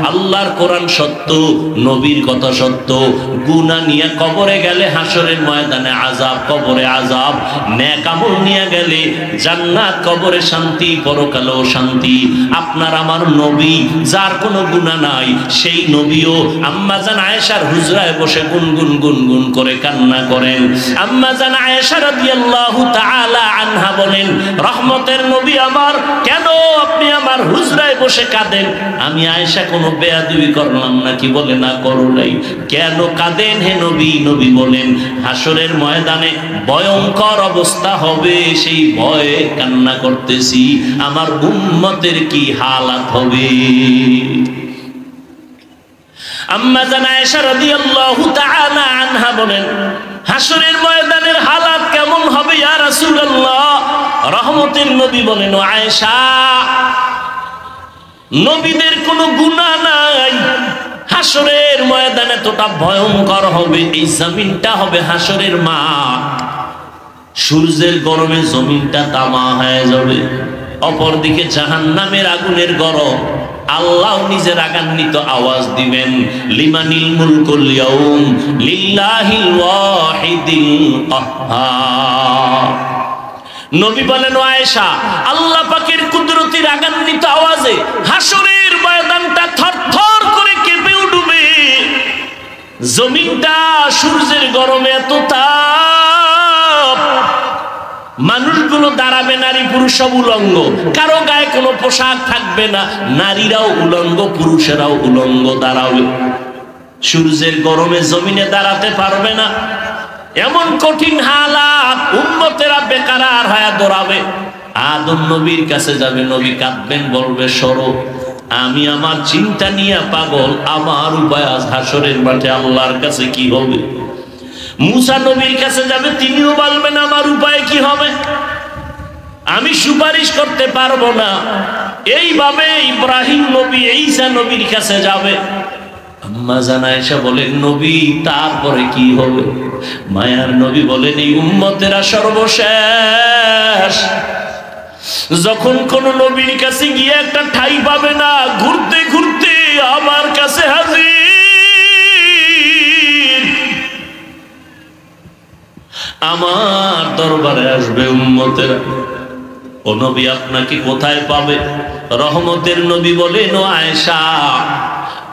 আল্লাহর কোরআন সত্য, নবীর কথা সত্য। গুনাহ নিয়ে কবরে গেলে হাসরের ময়দানে আযাব, কবরে আযাব। নেক আমল নিয়ে গেলে জান্নাত, কবরে শান্তি, পরকালেও শান্তি। আপনার আমার নবী যার কোনো গুনাহ নাই, সেই নবীও আম্মা জান আয়েশার হুজরায় বসে গুনগুন গুনগুন করে কান্না করেন। আম্মা জান আয়েশা রাদিয়াল্লাহু তাআলা আনহা বলেন, রহমতের নবী আমার, কেন আপনি আমার হুজরায় বসে কাঁদেন? আমি আয়েশা কোনো বেয়াদবি করলাম নাকি? বলে না, করো নাই। কেন কাঁদেন হে নবী? নবী বলেন, হাসরের ময়দানে ভয়ঙ্কর অবস্থা হবে, সেই ভয়ে কান্না করতেছি। আমার উম্মতের কি হালাত হবে? আম্মা জান আয়েশা রাদিয়াল্লাহু তাআলা আনহা বলেন, হাসরের ময়দানের হালাত কেমন হবে ইয়া রাসূলুল্লাহ? রহমতের নবী বলেন, ও আয়েশা, নবীদের কোনো গুনাহ নাই, হাসরের ময়দানে এতটা ভয়ঙ্কর হবে, এই জমিনটা হবে হাসরের মাঠ। সূর্যের গরমে জমিনটা তামা হয়ে যাবে, অপরদিকে জাহান্নামের আগুনের গরম। আল্লাহ নিজে রাগান্বিত আওয়াজ দিবেন, লিমানিল মুলকুল ইয়াউম লিল্লাহিল ওয়াহিদিল কাহ্হার। নবী বলেন, ও আয়েশা, আল্লাহ পাকের কুদরতি রাগান্বিত আওয়াজে হাসরের ময়দানটা থরথর করে কেঁপে উঠবে। জমিনটা সূর্যের গরমে এত তাপ, মানুষগুলো দাঁড়াবে, নারী পুরুষ সব উলঙ্গ, কারো গায়ে কোনো পোশাক থাকবে না, নারীরাও উলঙ্গ, পুরুষেরাও উলঙ্গ দাঁড়াবে। সূর্যের গরমে জমিনে দাঁড়াতে পারবে না, এমন কঠিন হালাত। উম্মতেরা বেকারার হয়ে দৌড়াবে, আদম নবীর কাছে যাবে, নবী কাঁদবেন, বলবে, সরো, আমি আমার চিন্তা নিয়ে পাগল, আমার উপায় আজ হাসরের মাঠে আল্লাহর কাছে কি হবে। মুসা নবীর কাছে যাবে, তিনিও বলবেন, আমার উপায় কি হবে, আমি সুপারিশ করতে পারবো না। এইভাবে ইব্রাহিম নবী, ঈসা নবীর কাছে যাবে। আম্মা জান আয়েশা বলেন, নবী তারপরে কি হবে? মায়ার নবী বলেন, এই উম্মতেরা সর্বশেষ। যখন কোন নবীর কাছে গিয়ে একটা ঠাই পাবে না, ঘুরতে ঘুরতে আমার কাছে হাজির, আমার দরবারে আসবে উম্মতেরা। ও নবী, আপনাকে কোথায় পাবে? রহমতের নবী বলেন, ও আয়েশা,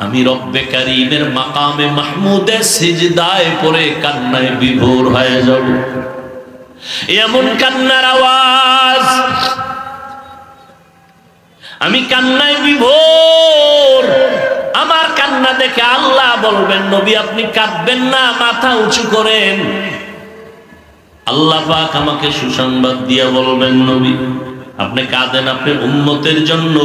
আমি রব্বে কারীমের মাকামে মাহমুদে সিজদায় পড়ে কান্নায় বিভোর হয়ে যাব। এমন কান্নার আওয়াজ, আমি কান্নায় বিভোর। আমার কান্না দেখে আল্লাহ বলবেন, নবী আপনি কাঁদবেন না, মাথা উঁচু করেন। আল্লাহ পাক আমাকে সুসংবাদ দিয়া বলবেন, নবী আপনি কাঁদেন আপনার উম্মতের জন্য।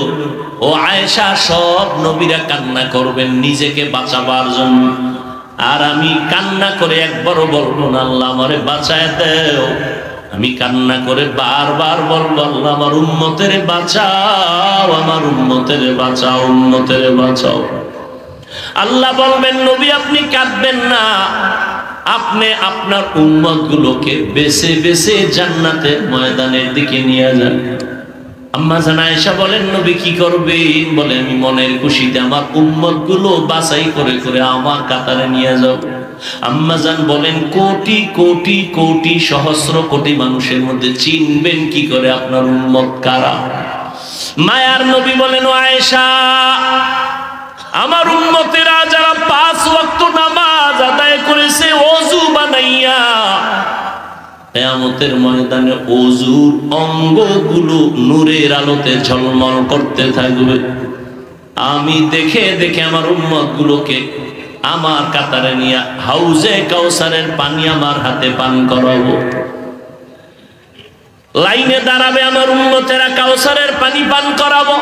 ও আয়েশা, সব নবীরা কান্না করবেন নিজেকে বাঁচাবার জন্য, আর আমি কান্না করে একবারও বলবো না, আল্লাহ আমারে বাঁচায় দেও। আমি কান্না করে বারবার বলবো, আল্লাহ আমার উম্মতের বাঁচাও, আমার উম্মতের বাঁচাও, উম্মতের বাঁচাও। আল্লাহ বলবেন, নবী আপনি কাঁদবেন না, আপনি আপনার উম্মত গুলোকে বেছে বেছে জান্নাতের ময়দানের দিকে নিয়ে যান। আম্মা জান আয়েশা বলেন, নবী কি করবেন? বলে, আমি মনের খুশিতে আমার উম্মত গুলো বাছাই করে করে আমার কাতারে নিয়ে যাব। আম্মা জান বলেন, কোটি কোটি কোটি সহস্র কোটি মানুষের মধ্যে চিনবেন কি করে আপনার উম্মত কারা? মায়ার নবী বলেন, ও আয়েশা, আমার উম্মতেরা যারা 5 ওয়াক্ত নামাজ আদায় করেছে ওযু বানাইয়া, কিয়ামতের ময়দানে ওযুর অঙ্গগুলো নূরের আলোতে ঝলমল করতে থাকবে। আমি দেখে দেখে আমার উম্মতগুলোকে আমার কাতারে নিয়ে হাউজে কাউসারের পানি আমার হাতে পান করাবো। লাইনে দাঁড়াবে আমার উম্মতেরা, কাউসারের পানি পান করাবো।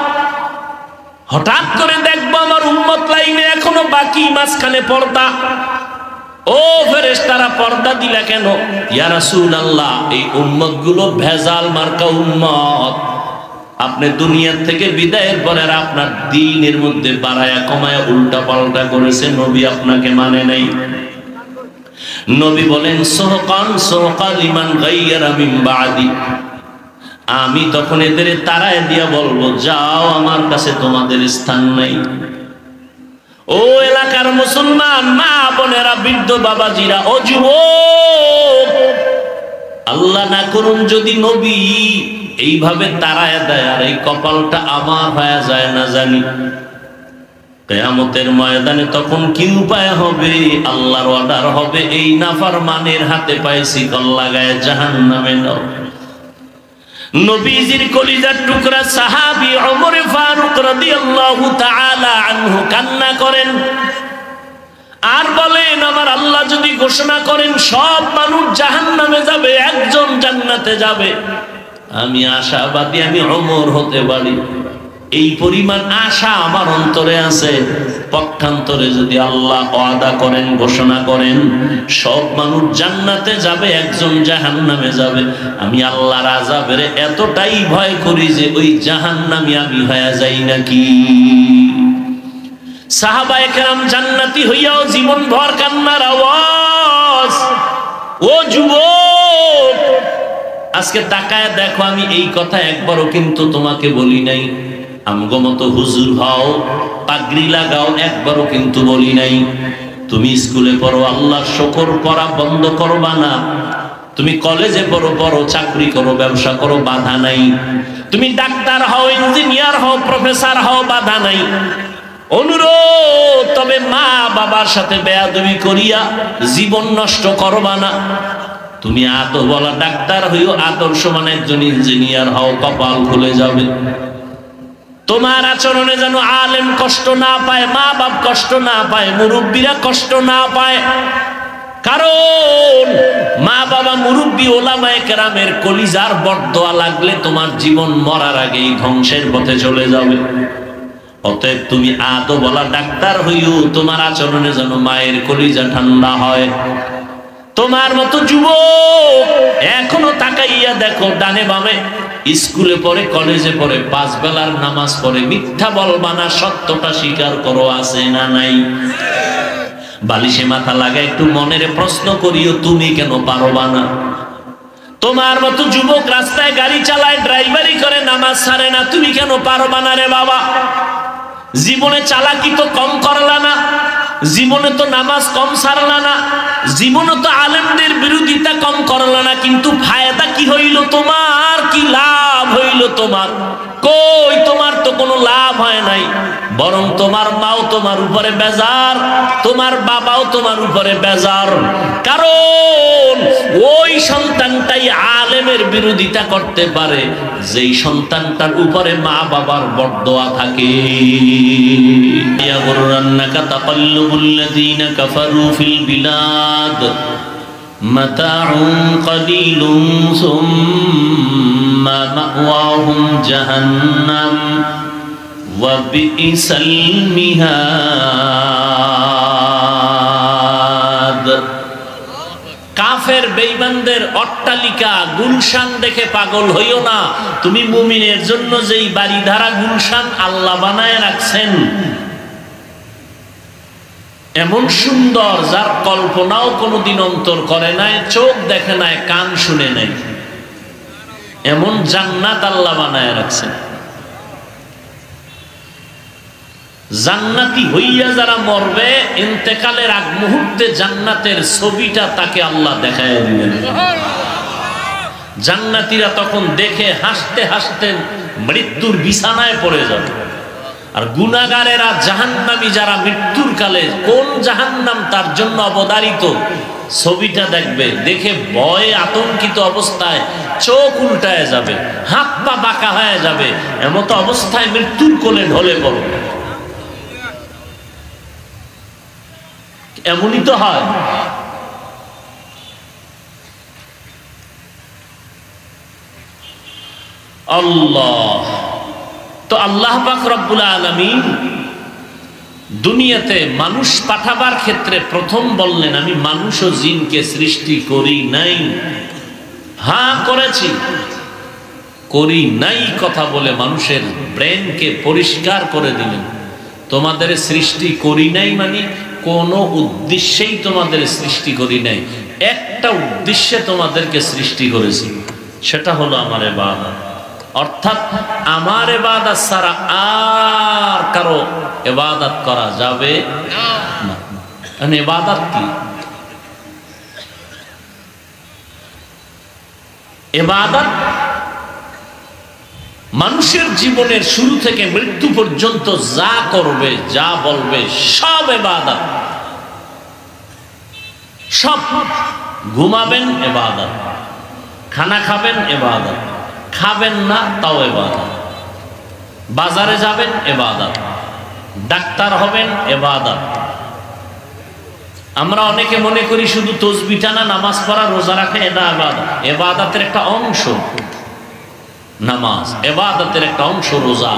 হঠাৎ করে দেখবো আমার উম্মত লাইনে এখনো বাকি, মাঝখানে পর্দা। ও ফেরেশতারা, পর্দা দিলা কেন? ইয়া রাসূলুল্লাহ, এই উম্মত গুলো ভেজাল মার্কা উম্মত। আপনি দুনিয়া থেকে বিদায়ের পরে আপনার দ্বীনের মধ্যে বাড়ায়া কমায়া উল্টা পাল্টা করেছে, নবী আপনাকে মানে নাই। নবী বলেন, সুহকান সুহকা লিমান গায়্যারা মিন বাদি। আমি তখন এদের তাড়ায় দিয়া বলবো, যাও, আমার কাছে তোমাদের স্থান নাই। ও এলাকার মুসলমান মা বোনেরা, বৃদ্ধ বাবাজিরা, ও যুবক, আল্লাহ না করুন যদি নবী এইভাবে তাড়ায় দেয় আর এই কপালটা আমার হয়ে যায় না জানি, কিয়ামতের ময়দানে তখন কি উপায় হবে? আল্লাহর অর্ডার হবে, এই নাফরমানের হাতে পায়ে শিকল লাগায় জাহান্নামে দাও। নবীজির কলিজার টুকরা সাহাবী ওমর ফারুক রাদিয়াল্লাহু তাআলা আনহু কান্না করেন আর বলেন, আমার আল্লাহ যদি ঘোষণা করেন সব মানুষ জাহান্নামে যাবে, একজন জান্নাতে যাবে, আমি আশাবাদী আমি ওমর হতে পারি। এই পরিমাণ আশা আমার অন্তরে আছে। পক্ষান্তরে যদি আল্লাহ ওয়াদা করেন, ঘোষণা করেন সব মানুষ জান্নাতে যাবে, একজন জাহান্নামে যাবে, আমি আল্লাহর আযাবের এতটাই ভয় করি যে ওই জাহান্নামী আমি হয়ে যাই নাকি। সাহাবায়ে কেরাম জান্নাতি হইয়াও জীবনভর কান্নার আওয়াজ। ও যুবক, আজকে তাকায় দেখো, আমি এই কথা একবারও কিন্তু তোমাকে বলি নাই আমগো মতো হুজুর হও, পাগড়ি লাগাও, একবারও কিন্তু বলি নাই। তুমি স্কুলে পড়ো, আল্লাহর শুকর করা বন্ধ করবা না। তুমি কলেজে পড়ো, চাকরি করো, ব্যবসা করো, বাধা নাই। তুমি ডাক্তার হও, ইঞ্জিনিয়ার হও, প্রফেসর হও, বাধা নাই। অনুরোধ, তবে মা বাবার সাথে বেয়াদবি করিয়া জীবন নষ্ট করবা না। তুমি আদর বলা ডাক্তার হইও, আদর্শমান একজন ইঞ্জিনিয়ার হও, কপাল খুলে যাবে। তোমার আচরণে যেন আলেম কষ্ট না পায়, মা বাপ কষ্ট না পায়, মুরব্বীরা কষ্ট না পায়। কারণ মা বাবা, মুরব্বী, ওলামায়ে কেরামের কলিজার বরদোয়া লাগলে তোমার জীবন মরার আগেই ধ্বংসের পথে চলে যাবে। অতএব তুমি আদো বলা ডাক্তার হইও, তোমার আচরণে যেন মায়ের কলিজা ঠান্ডা হয়। তোমার মতো যুবক এখনো তাকাইয়া দেখো ডানে বামে, স্কুলে পড়ে, কলেজে পড়ে, 5 বেলার নামাজ পড়ে, মিথ্যা বলবা না, সত্যটা স্বীকার করো, আছে না নাই? বালিশে মাথা লাগা একটু মনের প্রশ্ন করিও, তুমি কেন পারবা না? তোমার মতো যুবক রাস্তায় গাড়ি চালায়, ড্রাইভারি করে, নামাজ ছাড়ে না, তুমি কেন পারবা না রে বাবা? জীবনে চালাকি তো কম করলা না, জীবনে তো নামাজ কম ছাড়লা না, জীবনে তো আলেমদের বিরোধিতা কম করলা না, কিন্তু ফায়দা কি হইল তোমার? কি লাভ হইল তোমার? কই, তোমার তো কোনো লাভ হয় নাই, বরং তোমার মাও তোমার উপরে বেজার, তোমার বাবাও তোমার উপরে বেজার। কারণ ওই সন্তানটাই আলেমের বিরোধিতা করতে পারে যেই সন্তানটার উপরে মা বাবার বরদোয়া থাকে। ইয়াগুররান্নাকা তাকাল্লুবুল্লাযীনা কাফারু ফিল বিলাদ মাতাউন কলিলুন সুম্মা মাওয়াহুম জাহান্নাম ওয়া বিইসাল মিহাদ। কাফের বেঈমানদের অট্টালিকা গুলশান দেখে পাগল হইও না। তুমি মুমিনের জন্য যেই বাড়িধারা গুলশান আল্লাহ বানায় রাখছেন, এমন সুন্দর যার কল্পনাও কোনোদিন অন্তর করে নাই, চোখ দেখে নাই, কান শুনে নাই, এমন জান্নাত আল্লাহ বানায় রাখছেন। জান্নাতি হইয়া যারা মরবে, ইন্তেকালের আগ মুহূর্তে জান্নাতের ছবিটা তাকে আল্লাহ দেখায় দিবেন। জান্নাতীরা তখন দেখে হাসতে হাসতে মৃত্যুর বিছানায় পড়ে যাবে। আর গুনাহগারেরা, জাহান্নামী যারা মৃত্যুর কালে কোন জাহান্নাম তার জন্য অবধারিত ছবিটা দেখবে, দেখে ভয়ে আতঙ্কিত অবস্থায় চোখ উল্টায় যাবে, হাত পা বাঁকা হয়ে যাবে, এমত অবস্থায় মৃত্যুর কোলে ঢলে পড়বে। এমনই তো হয়। আল্লাহ তো আল্লাহ পাক রব্বুল আলামিন দুনিয়াতে মানুষ পাঠাবার ক্ষেত্রে প্রথম বললেন, আমি মানুষ ও জিনকে সৃষ্টি করি নাই। হ্যাঁ করেছি, করি নাই কথা বলে মানুষের ব্রেনকে পরিষ্কার করে দিলেন। তোমাদের সৃষ্টি করি নাই মানে কোনো উদ্দেশ্যেই তোমাদের সৃষ্টি করি নাই, একটা উদ্দেশ্যে তোমাদেরকে সৃষ্টি করেছি, সেটা হলো আমার ইবাদত। অর্থাৎ আমার ইবাদত ছাড়া আর কারো ইবাদত করা যাবে না। মানে ইবাদত কি? ইবাদত মানুষের জীবনের শুরু থেকে মৃত্যু পর্যন্ত যা করবে, যা বলবে, সব ইবাদত। সব। ঘুমাবেন ইবাদত, খানা খাবেন ইবাদত, খাবেন না তাও ইবাদত, বাজারে যাবেন ইবাদত, ডাক্তার হবেন ইবাদত। আমরা অনেকে মনে করি শুধু তাসবিহ টানা, নামাজ পড়া, রোজা রাখা এটা ইবাদত। ইবাদতের একটা অংশ নামাজ, ইবাদতের একটা অংশ রোজা।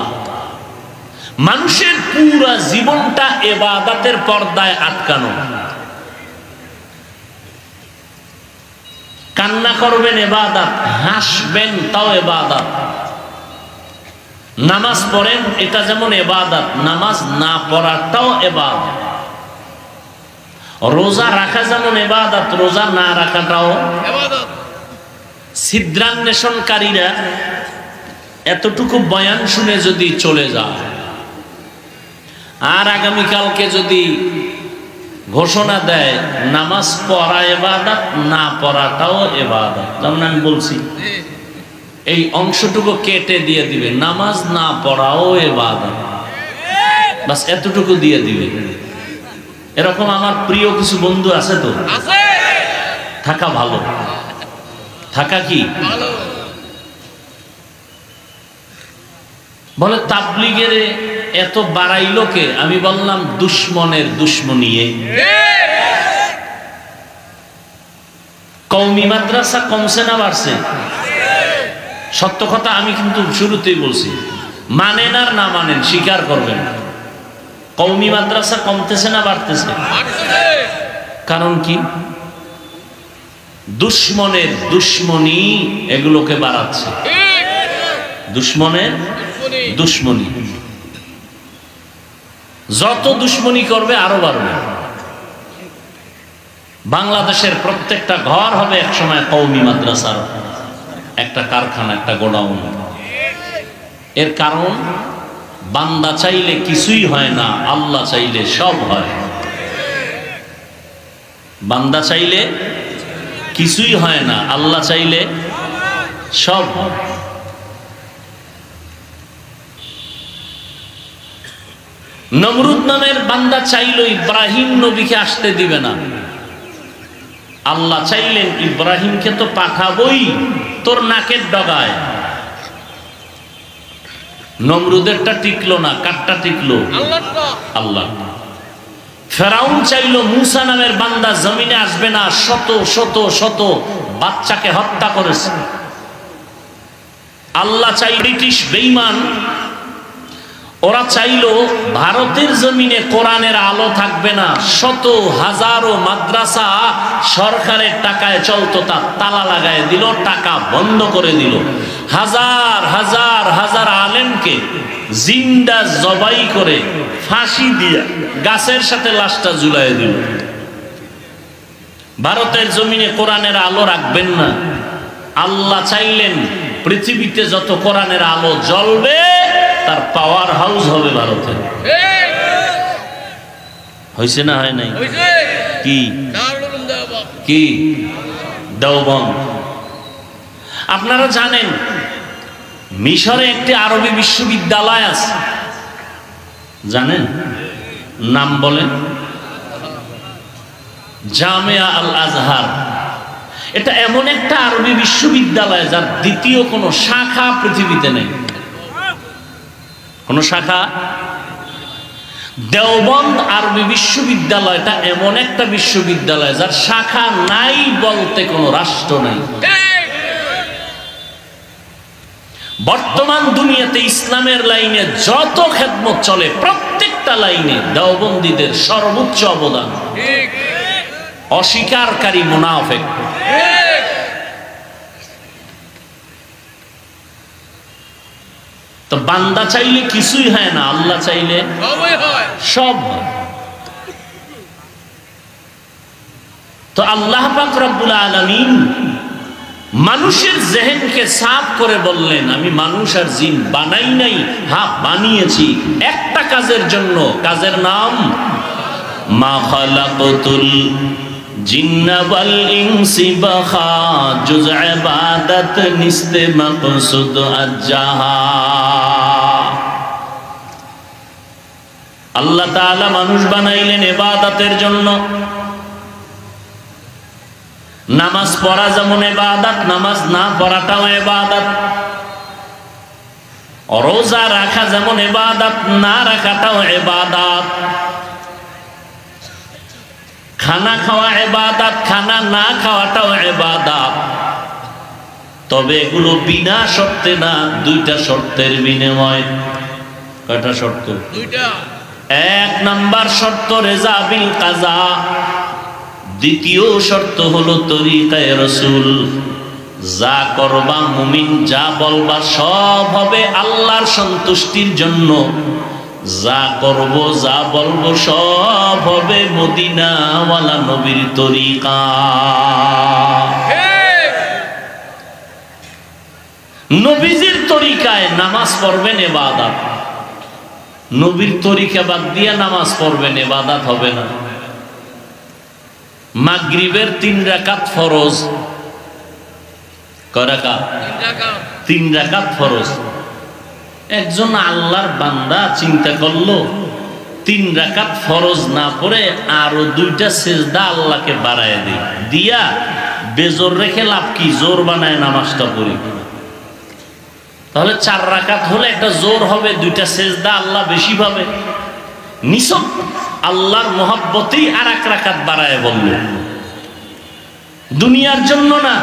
মানুষের পুরা জীবনটা ইবাদতের পর্দায় আটকানো। কান্না করবেন ইবাদত, হাসবেন তাও ইবাদত। নামাজ পড়েন এটা যেমন ইবাদত, নামাজ না পড়াটাও ইবাদত। রোজা রাখা যেমন ইবাদত, রোজা না রাখাটাও ইবাদত। ছিদ্রান্বেষণকারীরা এতটুকু বয়ান শুনে যদি চলে যায়, আর আগামীকালকে যদি ঘোষণা দেয় নামাজ পড়া ইবাদত, না পড়াটাও ইবাদত, যেমন আমি বলছি এই অংশটুকু কেটে দিয়ে দিবে, নামাজ না পড়াও ইবাদত, বাস এতটুকু দিয়ে দিবে। এরকম আমার প্রিয় কিছু বন্ধু আছে তো, থাকা ভালো। থাকা কি বলে তাবলীগের এত বাড়াইলো কে? আমি বললাম দুশ্মনের দুশ্মনিয়ে। কওমি মাদ্রাসা কমছে না বাড়ছে? সত্য কথা আমি কিন্তু শুরুতেই বলছি, মানেন আর না মানেন স্বীকার করবেন, কওমি মাদ্রাসা কমতেছে না বাড়তেছে? কারণ কি? দুশ্মনের দুশ্মনী এগুলোকে বাড়াচ্ছে। দুশ্মনের দুশ্মনী, যত দুশ্মনী করবে আরো বাড়বে। বাংলাদেশের প্রত্যেকটা ঘর হবে একসময় কওমি মাদ্রাসার একটা কারখানা, একটা গোডাউন। এর কারণ বান্দা চাইলে কিছুই হয় না, আল্লাহ চাইলে সব হয়। বান্দা চাইলে কিছুই হয় না, আল্লাহ চাইলে সব হয়। নমরুদ নামের বান্দা চাইল ইব্রাহিম নবীকে আসতে দিবে না, আল্লাহ চাইলেন ইব্রাহিমকে তো পাঠাবই তোর নাকের ডগায়। নমরুদেরটা টিকলো না, কারটা টিকলো? আল্লাহ। ফেরাউন চাইল মুসা নামের বান্দা জমিনে আসবে না, শত শত শত বাচ্চাকে হত্যা করেছে। আল্লাহ চাই ব্রিটিশ বেঈমান, ওরা চাইল ভারতের জমিনে কোরআনের আলো থাকবে না, শত হাজারো মাদ্রাসা সরকারের টাকায় চলতো, তার তালা লাগায় দিল, টাকা বন্ধ করে দিল। হাজার হাজার হাজার আলেমকে জিন্দা জবাই করে ফাঁসি দিয়ে গাছের সাথে লাশটা ঝুলাই দিল। ভারতের জমিনে কোরআনের আলো রাখবেন না। আল্লাহ চাইলেন পৃথিবীতে যত কোরআনের আলো জ্বলবে তার পাওয়ার হাউস হবে ভারতে। হয়েছে না হয় নাই? কি কি দেওবন্দ। আপনারা জানেন মিশরে একটি আরবি বিশ্ববিদ্যালয় আছে, জানেন? নাম বলেন, জামিয়া আল আজহার। এটা এমন একটা আরবি বিশ্ববিদ্যালয় যার দ্বিতীয় কোনো শাখা পৃথিবীতে নেই, কোন শাখা। দেওবন্দ আরবি বিশ্ববিদ্যালয়টা এমন একটা বিশ্ববিদ্যালয় যার শাখা নাই বলতে কোনো রাষ্ট্র নাই। বর্তমান দুনিয়াতে ইসলামের লাইনে যত খেদমত চলে প্রত্যেকটা লাইনে দেওবন্দীদের সর্বোচ্চ অবদান। অস্বীকারী মুনাফিক। তো বান্দা চাইলে কিছুই হয় না, আল্লাহ চাইলে সব হয়। তো আল্লাহ পাক রব্বুল আলামিন মানুষের জেহেনকে সাফ করে বললেন, আমি মানুষ আর জিন বানাই নাই, হ্যাঁ বানিয়েছি একটা কাজের জন্য, কাজের নাম মা খালাকতুল জিন্না ওয়াল ইনসি বাখা জুজ ইবাদত নিস্তে মাকসুদ আজ্জাহা। আল্লাহ তাআলা মানুষ বানাইলেন ইবাদতের জন্য। নামাজ পড়া যেমন ইবাদত, নামাজ না পড়াটাও ইবাদত। রোজা রাখা যেমন ইবাদত, না রাখাটাও ইবাদত। খানা খাওয়া ইবাদত, খানা না খাওয়াটাও ইবাদত। তবে এগুলো বিনা শর্তে না, দুইটা শর্তের বিনিময়। কয়টা শর্ত? দুইটা। এক নাম্বার শর্ত রেজা বিল কাজা, দ্বিতীয় শর্ত হলো তরিকায়ে রাসূল। যা করবা মুমিন, যা বলবা সব হবে আল্লাহর সন্তুষ্টির জন্য। যা করব যা বলবো সব হবে মদিনাওয়ালা নবীর তরিকা। নবীজির তরিকায় নামাজ পড়বেন ইবাদত, নবীর তরিকা বাদ দিয়ে নামাজ পড়বেন ইবাদত হবে না। মাগরিবের 3 রাকাত ফরজ। কয় রাকাত? 3 রাকাত ফরজ। একজন আল্লাহর বান্দা চিন্তা করলো 3 রাকাত ফরজ না পড়ে আরো 2টা সিজদা আল্লাহকে বাড়ায় দিয়া বেজোর রেখে লাভ কি? জোর বানায় নামাজটা পড়ি। তাহলে 4 রাকাত হলে একটা জোর হবে, 2টা সিজদা আল্লাহ বেশি পাবে। নিছক আল্লাহর মহব্বতেই আর 1 রাকাত বাড়ায় বলল, দুনিয়ার জন্য না।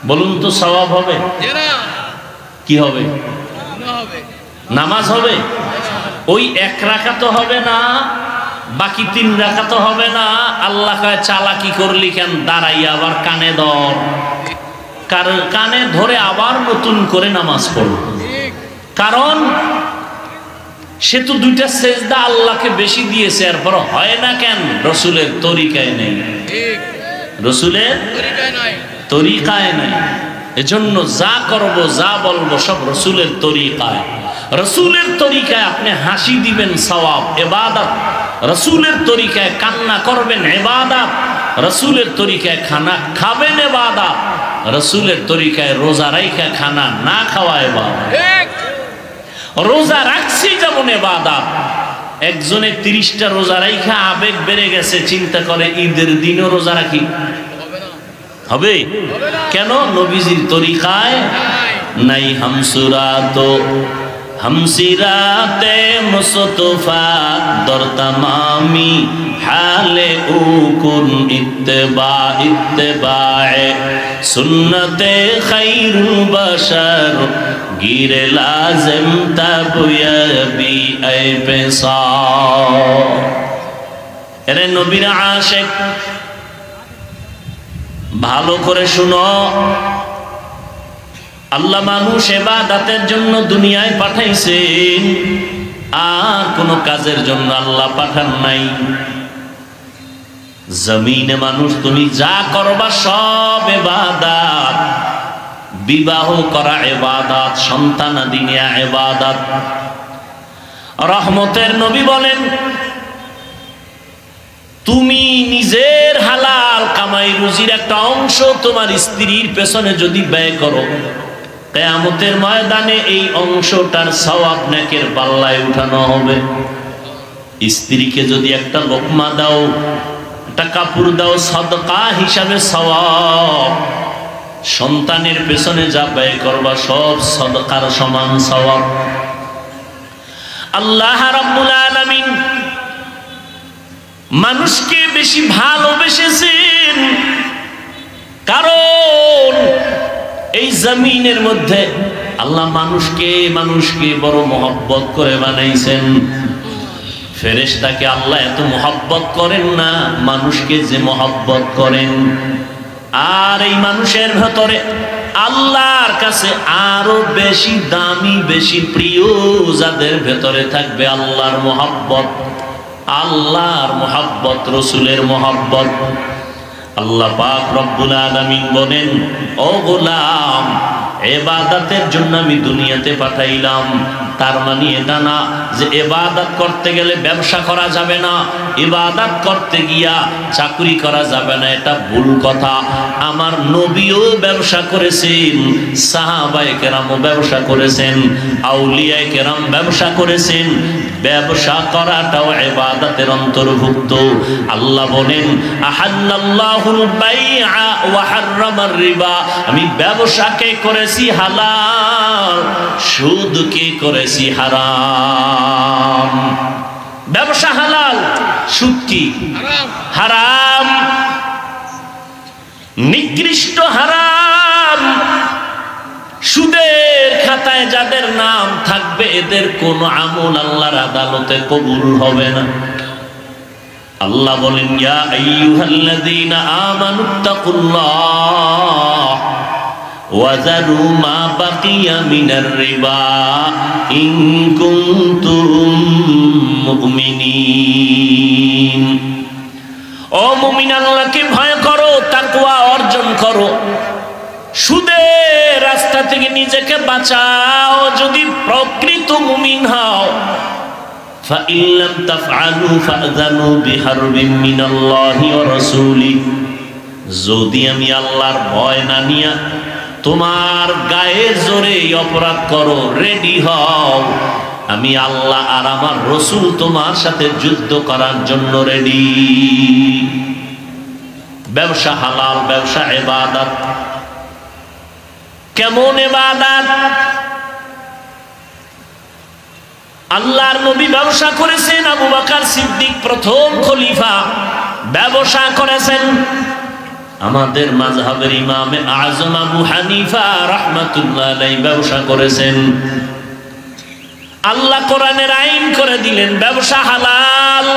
বলুন তো সওয়াব হবে? কি হবে? নামাজ হবে। ওই 1 রাকাতও হবে না, বাকি 3 রাকাতও হবে না। আল্লাহ কয় চালাকি করলি কেন? দাঁড়াইয়া আবার কানে ধর, কানে ধরে আবার নতুন করে নামাজ পড়ো। কারণ সে তো 2টা সেজদা আল্লাহকে বেশি দিয়েছে, এরপর হয় না কেন? রসুলের তরিকায় নেই, রসুলের তরিকায় নাই। এজন্য যা করব যা বলবো সব রসুলের তরিকায়। রসুলের তরিকায় আপনি হাসি দিবেন সওয়াব ইবাদত, রসুলের তরিকায় কান্না করবেন ইবাদত, রসুলের তরিকায় খানা খাবেন ইবাদত, রসুলের তরিকায় রোজা রাইখা খানা না খাওয়া ইবাদত। রোজা রাখছি যেমন ইবাদত। একজনে 30টা রোজা রাইখা আবেগ বেড়ে গেছে, চিন্তা করে ঈদের দিনও রোজা রাখি, হবে? কেন? নবীজির তরিকায় নাই। হামসুরাতো হামসিরাতে মুস্তফা দর তামামি হালে উকুন ইত্তেবা ইত্তেবায়ে সুন্নতে খায়রুল বাশার গিরে লাজিম তাবয়াবি আই পেশা। এরে নবীর আশিক, ভালো করে শুনো। আল্লাহ মানুষ ইবাদতের জন্য দুনিয়ায় পাঠাইছেন, আর কোন কাজের জন্য আল্লাহ পাঠান নাই। জমিনে মানুষ তুমি যা করবা সব ইবাদত। বিবাহ করা ইবাদত, সন্তানাদি নেয়া ইবাদত। রহমতের নবী বলেন, তুমি নিজের হালাল কামাই রুজির একটা অংশ তোমার স্ত্রীর পেছনে যদি ব্যয় করো, কিয়ামতের ময়দানে এই অংশটার সওয়াব নেকের পাল্লায় উঠানো হবে। স্ত্রীকে যদি একটা লোকমা দাও, একটা কাপড় দাও, সাদকা হিসাবে সওয়াব। সন্তানের পেছনে যা ব্যয় করবা সব সাদকার সমান সওয়াব। আল্লাহ রাব্বুল আলামিন মানুষকে বেশি ভালোবেসেছেন, কারণ এই জমিনের মধ্যে আল্লাহ মানুষকে বড় মহব্বত করে বানাইছেন। ফেরেশতাকে আল্লাহ এত মহব্বত করেন না, মানুষকে যে মহব্বত করেন। আর এই মানুষের ভেতরে আল্লাহর কাছে আরো বেশি দামি, বেশি প্রিয় যাদের ভেতরে থাকবে আল্লাহর মহব্বত, আল্লাহর মহব্বত, রসুলের মহব্বত। আল্লাহ পাক রব্বুল আলামিন বলেন, ও গোলাম, ইবাদতের জন্য আমি দুনিয়াতে পাঠাইলাম। তার মানে এটা না যে ইবাদত করতে গেলে ব্যবসা করা যাবে না, ইবাদত করতে গিয়া চাকরি করা যাবে না, এটা ভুল কথা। আমার নবীও ব্যবসা করেছেন, সাহাবায়ে কেরামও ব্যবসা করেছেন, আউলিয়ায়ে কেরাম ব্যবসা করেছেন। ব্যবসা করাটাও ইবাদতের অন্তর্ভুক্ত। আল্লাহ বলেন, আহাল্লাল্লাহুল বাইআ ওয়া হাররামার রিবা, আমি ব্যবসাকে করেছি হালাল, সুদকে করেছি হারাম। ব্যবসা হালাল, সুদ কি হারাম, নিকৃষ্ট হারাম। সুদের খাতায় যাদের নাম থাকবে এদের কোন আমল আল্লাহর আদালতে কবুল হবে না। আল্লাহ বলেন, ইয়া আইয়ুহাল্লাযীনা আমানুত্তাকুল্লাহ ওয়া যারু মা বাকিয়া মিনার রিবা ইন কুনতুম মুমিনিন। ও মুমিন, আল্লাহকে ভয় করো, তাকওয়া অর্জন করো, সুদের রাস্তা থেকে নিজেকে বাঁচাও যদি প্রকৃত মুমিন হও। فإن لم تفعلوا فأذنوا بحرب من الله ورسوله, যদি আমি আল্লাহর ভয় না নিয়া তোমার গায়ের জোরে অপরাধ করো, রেডি হও, আমি আল্লাহ আর আমার রাসূল তোমার সাথে যুদ্ধ করার জন্য রেডি। ব্যবসা হালাল, ব্যবসা ইবাদত। কেমন ইবাদত? আল্লাহর নবী ব্যবসা করেছেন, আবু বকর সিদ্দিক প্রথম খলিফা ব্যবসা করেছেন। আমাদের মাযহাবের ইমামে আযম আবু হানিফা রাহমাতুল্লাহ আলাইহি ব্যবসা করেছেন। আল্লাহ কোরআনের আইন করে দিলেন ব্যবসা হালাল।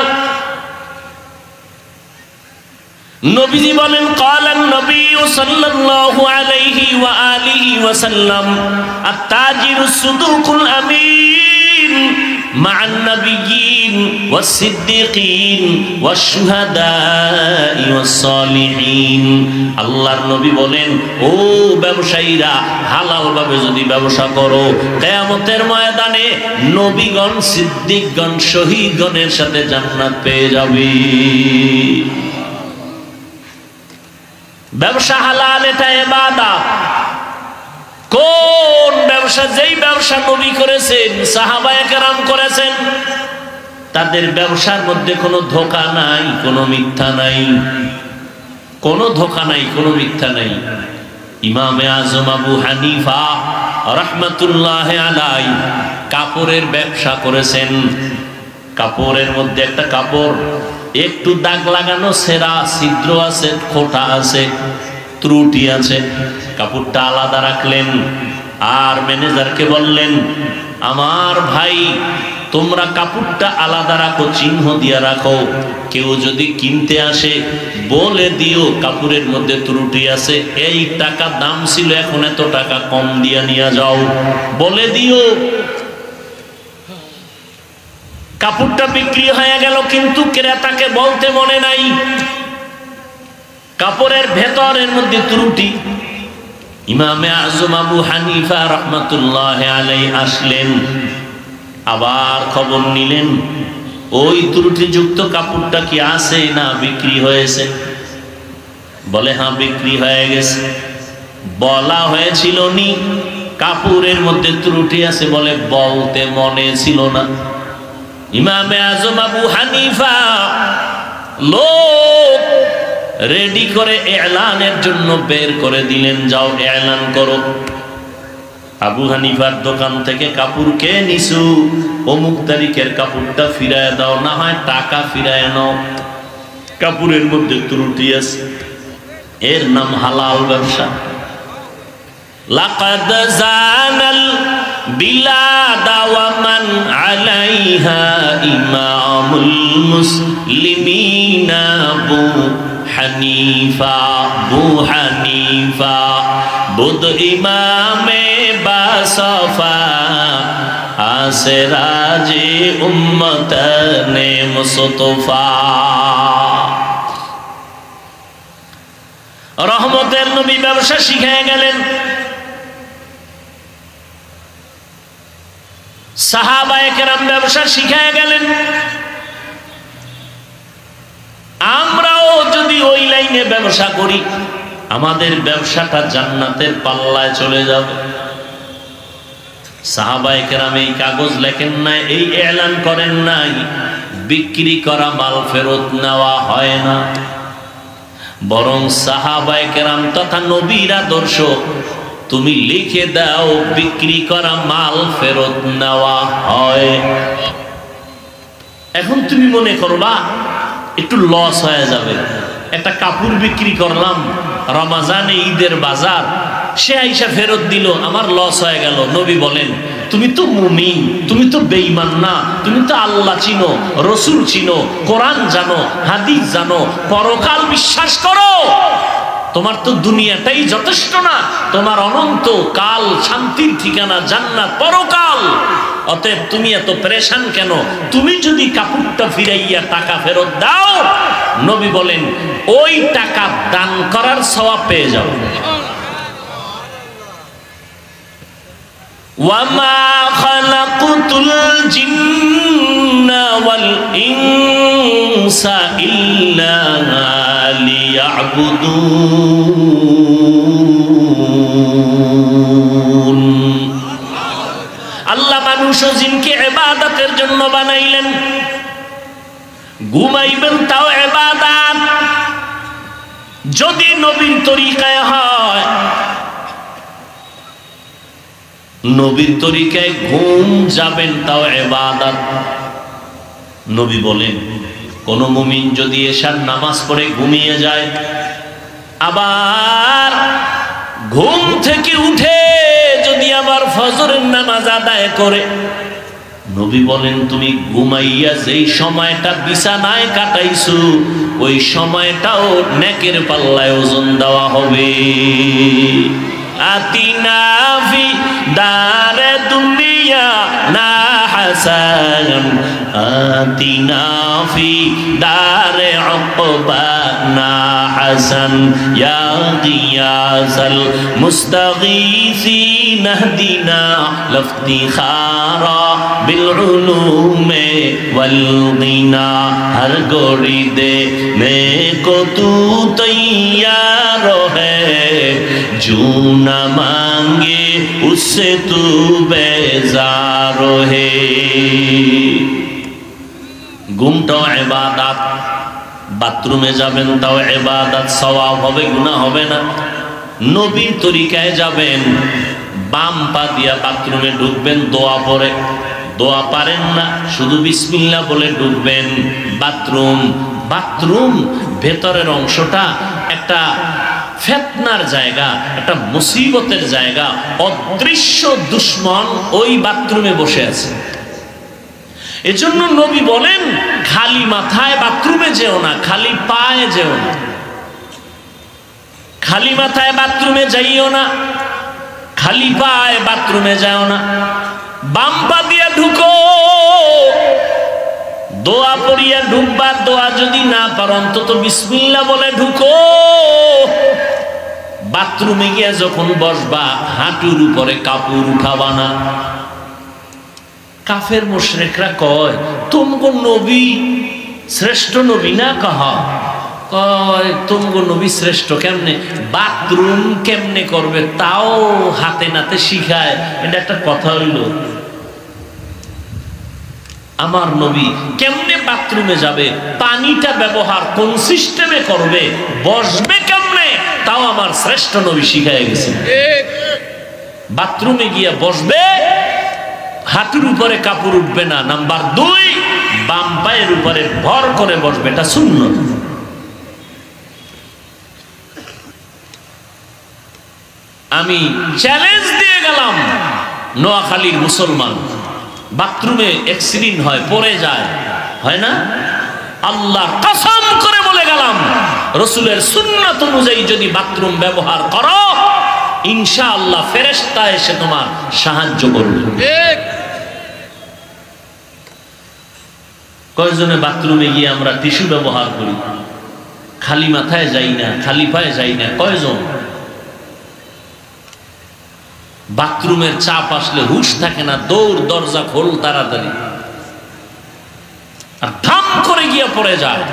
নবীজি বলেন, ক্বালান নবী সাল্লাল্লাহু আলাইহি ওয়া আলিহি ওয়া সাল্লাম, আত-তাজিরু সুদুকুল আমিন মা'আন নাবিয়্যিন ওয়াস সিদ্দিকিন ওয়াশ শুহাদা'i ওয়াস সালিহিন। আল্লাহর নবী বলেন, ও ব্যবসায়ীরা, হালাল ভাবে যদি ব্যবসা করো, কিয়ামতের ময়দানে নবীগণ, সিদ্দিকগণ, শহীদগণের সাথে জান্নাত পেয়ে যাবে। ব্যবসা হালাল, এটা ইবাদত। কোন ব্যবসা? যেই ব্যবসা নবী করেছেন, সাহাবায়ে কেরাম করেছেন, তাদের ব্যবসার মধ্যে কোনো ধোঁকা নাই, কোনো মিথ্যা নাই, কোনো ধোঁকা নাই, কোনো মিথ্যা নাই। ইমামে আযম আবু হানিফা রাহমাতুল্লাহ আলাইহি কাপড়ের ব্যবসা করেছেন। কাপড়ের মধ্যে একটা কাপড় একটু দাগ লাগানো, ছেঁড়া, ছিদ্র আছে, খোঁটা আছে, ত্রুটি আছে, কাপড়টা আলাদা রাখলেন। আর ম্যানেজারকে বললেন, আমার ভাই, তোমরা কাপড়টা আলাদা রাখো, চিহ্ন দিয়ে রাখো, কেউ যদি কিনতে আসে বলে দিও কাপড়ের মধ্যে ত্রুটি আছে, এই টাকা দাম ছিল, এখন এত টাকা কম দিয়া নিয়ে যাও, বলে দিও। কাপড়টা বিক্রি হয়ে গেল, কিন্তু ক্রেতাকে বলতে মনে নাই কাপড়ের ভেতরের মধ্যে ত্রুটি। ইমামে আযম আবু হানিফা রাহমাতুল্লাহ আলাইহি আসলেন, আবার খবর নিলেন, ওই ত্রুটিযুক্ত কাপড়টা কি আছে না বিক্রি হয়েছে? বলে, হ্যাঁ, বিক্রি হয়ে গেছে। বলা হয়েছিল নি কাপড়ের মধ্যে ত্রুটি আছে? বলে, বলতে মনে ছিল না। ইমামে আযম আবু হানিফা লোক রেডি করে এলানের জন্য বের করে দিলেন, যাও এলান করো। আবু হানিফার দোকান থেকে কাপড় কে নিছু, অমুক তারিখের কাপড়টা ফিরায় দাও, না হয় টাকা ফিরায় নাও, কাপড়ের মধ্যে ত্রুটি আছে। এর নাম হালাল ব্যবসা। লাকাদ জানাল বিলাদা ওয়া মান আলাইহা ইমামুল মুসলিমিনা আবু হানিফা। আবু হানিফা বুদ ইমামে বাসফা, আসরাজে উম্মতনে মুস্তফা। রহমতের নবী ব্যবসা শিখিয়ে গেলেন, সাহাবায়ে কেরাম ব্যবসা শিখিয়ে গেলেন। আমরাও যদি ওই লাইনে ব্যবসা করি, আমাদের ব্যবসাটা জান্নাতের পাল্লায় চলে যাবে। সাহাবায়ে কেরাম এই কাগজ লেখেন নাই, এই এলান করেন নাই, বিক্রি করা মাল ফেরত নেওয়া হয় না। বরং সাহাবায়ে কেরাম তথা নবীর আদর্শ, তুমি লিখে দাও বিক্রি করা মাল ফেরত নেওয়া হয়। এখন তুমি মনে করবা একটু লস হয়ে যাবে, একটা কাপড় বিক্রি করলাম রমজানে ঈদের বাজার, সে আইসা ফেরত দিল, আমার লস হয়ে গেল। নবী বলেন, তুমি তো মুমিন, তুমি তো বেঈমান না, তুমি তো আল্লাহ চিনো, রসুল চিনো, কোরআন জানো, হাদিস জানো, পরকাল বিশ্বাস করো, তোমার তো দুনিয়াটাই যথেষ্ট না, তোমার অনন্ত কাল শান্তির ঠিকানা জান্নাত পরকাল। অতএব তুমি এত পেরেশান কেন? তুমি যদি কাপড়টা ফিরাইয়া টাকা ফেরত দাও, নবী বলেন ওই টাকা দান করার সওয়াব পেয়ে যাও। ওয়ামা খালাকুতুল জিন্না ওয়াল ইনসা ইল্লা লিয়াবুদুন। আল্লাহ মানুষ ও জিনকে ইবাদতের জন্য বানাইলেন। ঘুমাইবেন তাও ইবাদত, যদি নবীর তরিকায় হয়, নবীর তরিকায় ঘুম যাবেন তাও ইবাদত। নবী বলেন কোন মুমিন যদি এশার নামাজ পড়ে ঘুমিয়ে যায়, আবার ঘুম থেকে উঠে যদি আবার ফজরের নামাজ আদায় করে, নবী বলেন তুমি ঘুমাইয়া যেই সময়টা বিছানায় কাটাইছো, ওই সময়টাও নেকের পাল্লায় ওজন দেওয়া হবে। আতিনা ফি দারে দুনিয়া না হাসান, আতিনা ফি দারে উকবা না হাসান, ইয়া গিয়াসাল মুস্তাগীসিন ইহদিনা লফতিখারা বিল উলুমে ওয়াল গিনা। হর গোরি দে নে কো তু তৈয়ার হ্যায়, जो न मांगे उससे तू बेजार है। ঘুমটাও ইবাদত, বাথরুমে যাবেন তাও ইবাদত, সওয়াব হবে, গুনাহ হবে না। নবীর তরিকায় যাবেন, বাম পা দিয়া বাথরুমে ঢুকবেন, দোয়া পড়ে, দোয়া পারেন না শুধু বিসমিল্লাহ বলে ঢুকবেন। বাথরুম ভেতরের অংশটা একটা ফিতনার জায়গা, একটা মুসিবতের জায়গা। অদৃশ্য দুশমন ওই বাথরুমে বসে আছে। এজন্য নবী বলেন খালি মাথায় বাথরুমে যেও না, খালি পায়ে যেও না, খালি মাথায় বাথরুমে যাইও না, খালি পায়ে বাথরুমে যাও না। বাম পা দিয়ে ঢুকো, দোয়া পড়িয়া ঢুকবা। দোয়া যদি না পারো অন্তত বিসমিল্লাহ বলে ঢুকো। বাথরুমে গিয়ে যখন বসবা, হাঁটুর উপরে কাপড় উঠাবা না। কাফের মুশরিকরা কয় তুমগো নবী শ্রেষ্ঠ নবী না? কয় তুমগো নবী শ্রেষ্ঠ কেমনে? বাথরুম কেমনে করবে তাও হাতে নাতে শিখায়। এটা একটা কথা হইল? আমার নবী কেমনে বাথরুমে যাবে, পানিটা ব্যবহার কোন সিস্টেমে করবে, বসবে কেমনে, তাও আমার শ্রেষ্ঠ নবী শিখায় গেছে। বাথরুমে গিয়া বসবে, হাঁটুর উপরে কাপড় উঠবে না। নাম্বার 2, বাম পায়ের উপরে ভর করে বসবে, এটা সুন্নাত। আমি চ্যালেঞ্জ দিয়ে গেলাম, নোয়াখালীর মুসলমান বাথরুমে অ্যাক্সিডেন্ট হয়, পড়ে যায়, হয় না? আল্লাহর কসম করে বলে গেলাম, রাসূলের সুন্নাত অনুযায়ী যদি বাথরুম ব্যবহার করো, ইনশাআল্লাহ ফেরেশতা এসে তোমার সাহায্য করবে। কয়জনে বাথরুমে গিয়ে আমরা টিস্যু ব্যবহার করি? খালি মাথায় যাই না, খালি পায়ে যাই না। কয়জন? বাথরুমের চাপ আসলে হুশ থাকে না, দৌড়, দরজা খোল তাড়াতাড়ি, আর ধাম করে গিয়ে পড়ে যায়।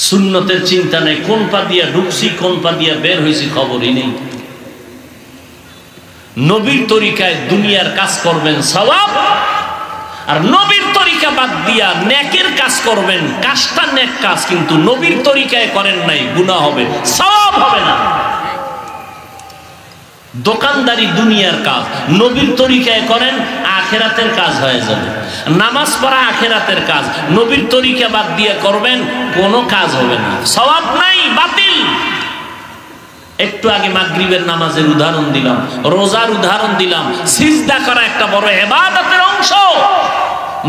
সুন্নতের চিন্তা নেই, কোন পা দিয়া ঢুকছি কোন পা দিয়া বের হয়েছি খবরই নেই। নবীর তরিকায় দুনিয়ার কাজ করবেন সওয়াব, আর নবীর তরিকা বাদ দিয়া নেকের কাজ করবেন, কাজটা নেক কাজ, কিন্তু নবীর তরিকায় করেন নাই, গুনাহ হবে, সওয়াব হবে না। দোকানদারি দুনিয়ার কাজ, নবীর তরিকায় করেন আখেরাতের কাজ হয়ে যাবে। নামাজ পড়া আখেরাতের কাজ, নবীর তরিকা বাদ দিয়ে করবেন কোনো কাজ হবে না, সওয়াব নাই, বাতিল। একটু আগে মাগরিবের নামাজের উদাহরণ দিলাম, রোজার উদাহরণ দিলাম। সিজদা করা একটা বড় ইবাদতের অংশ।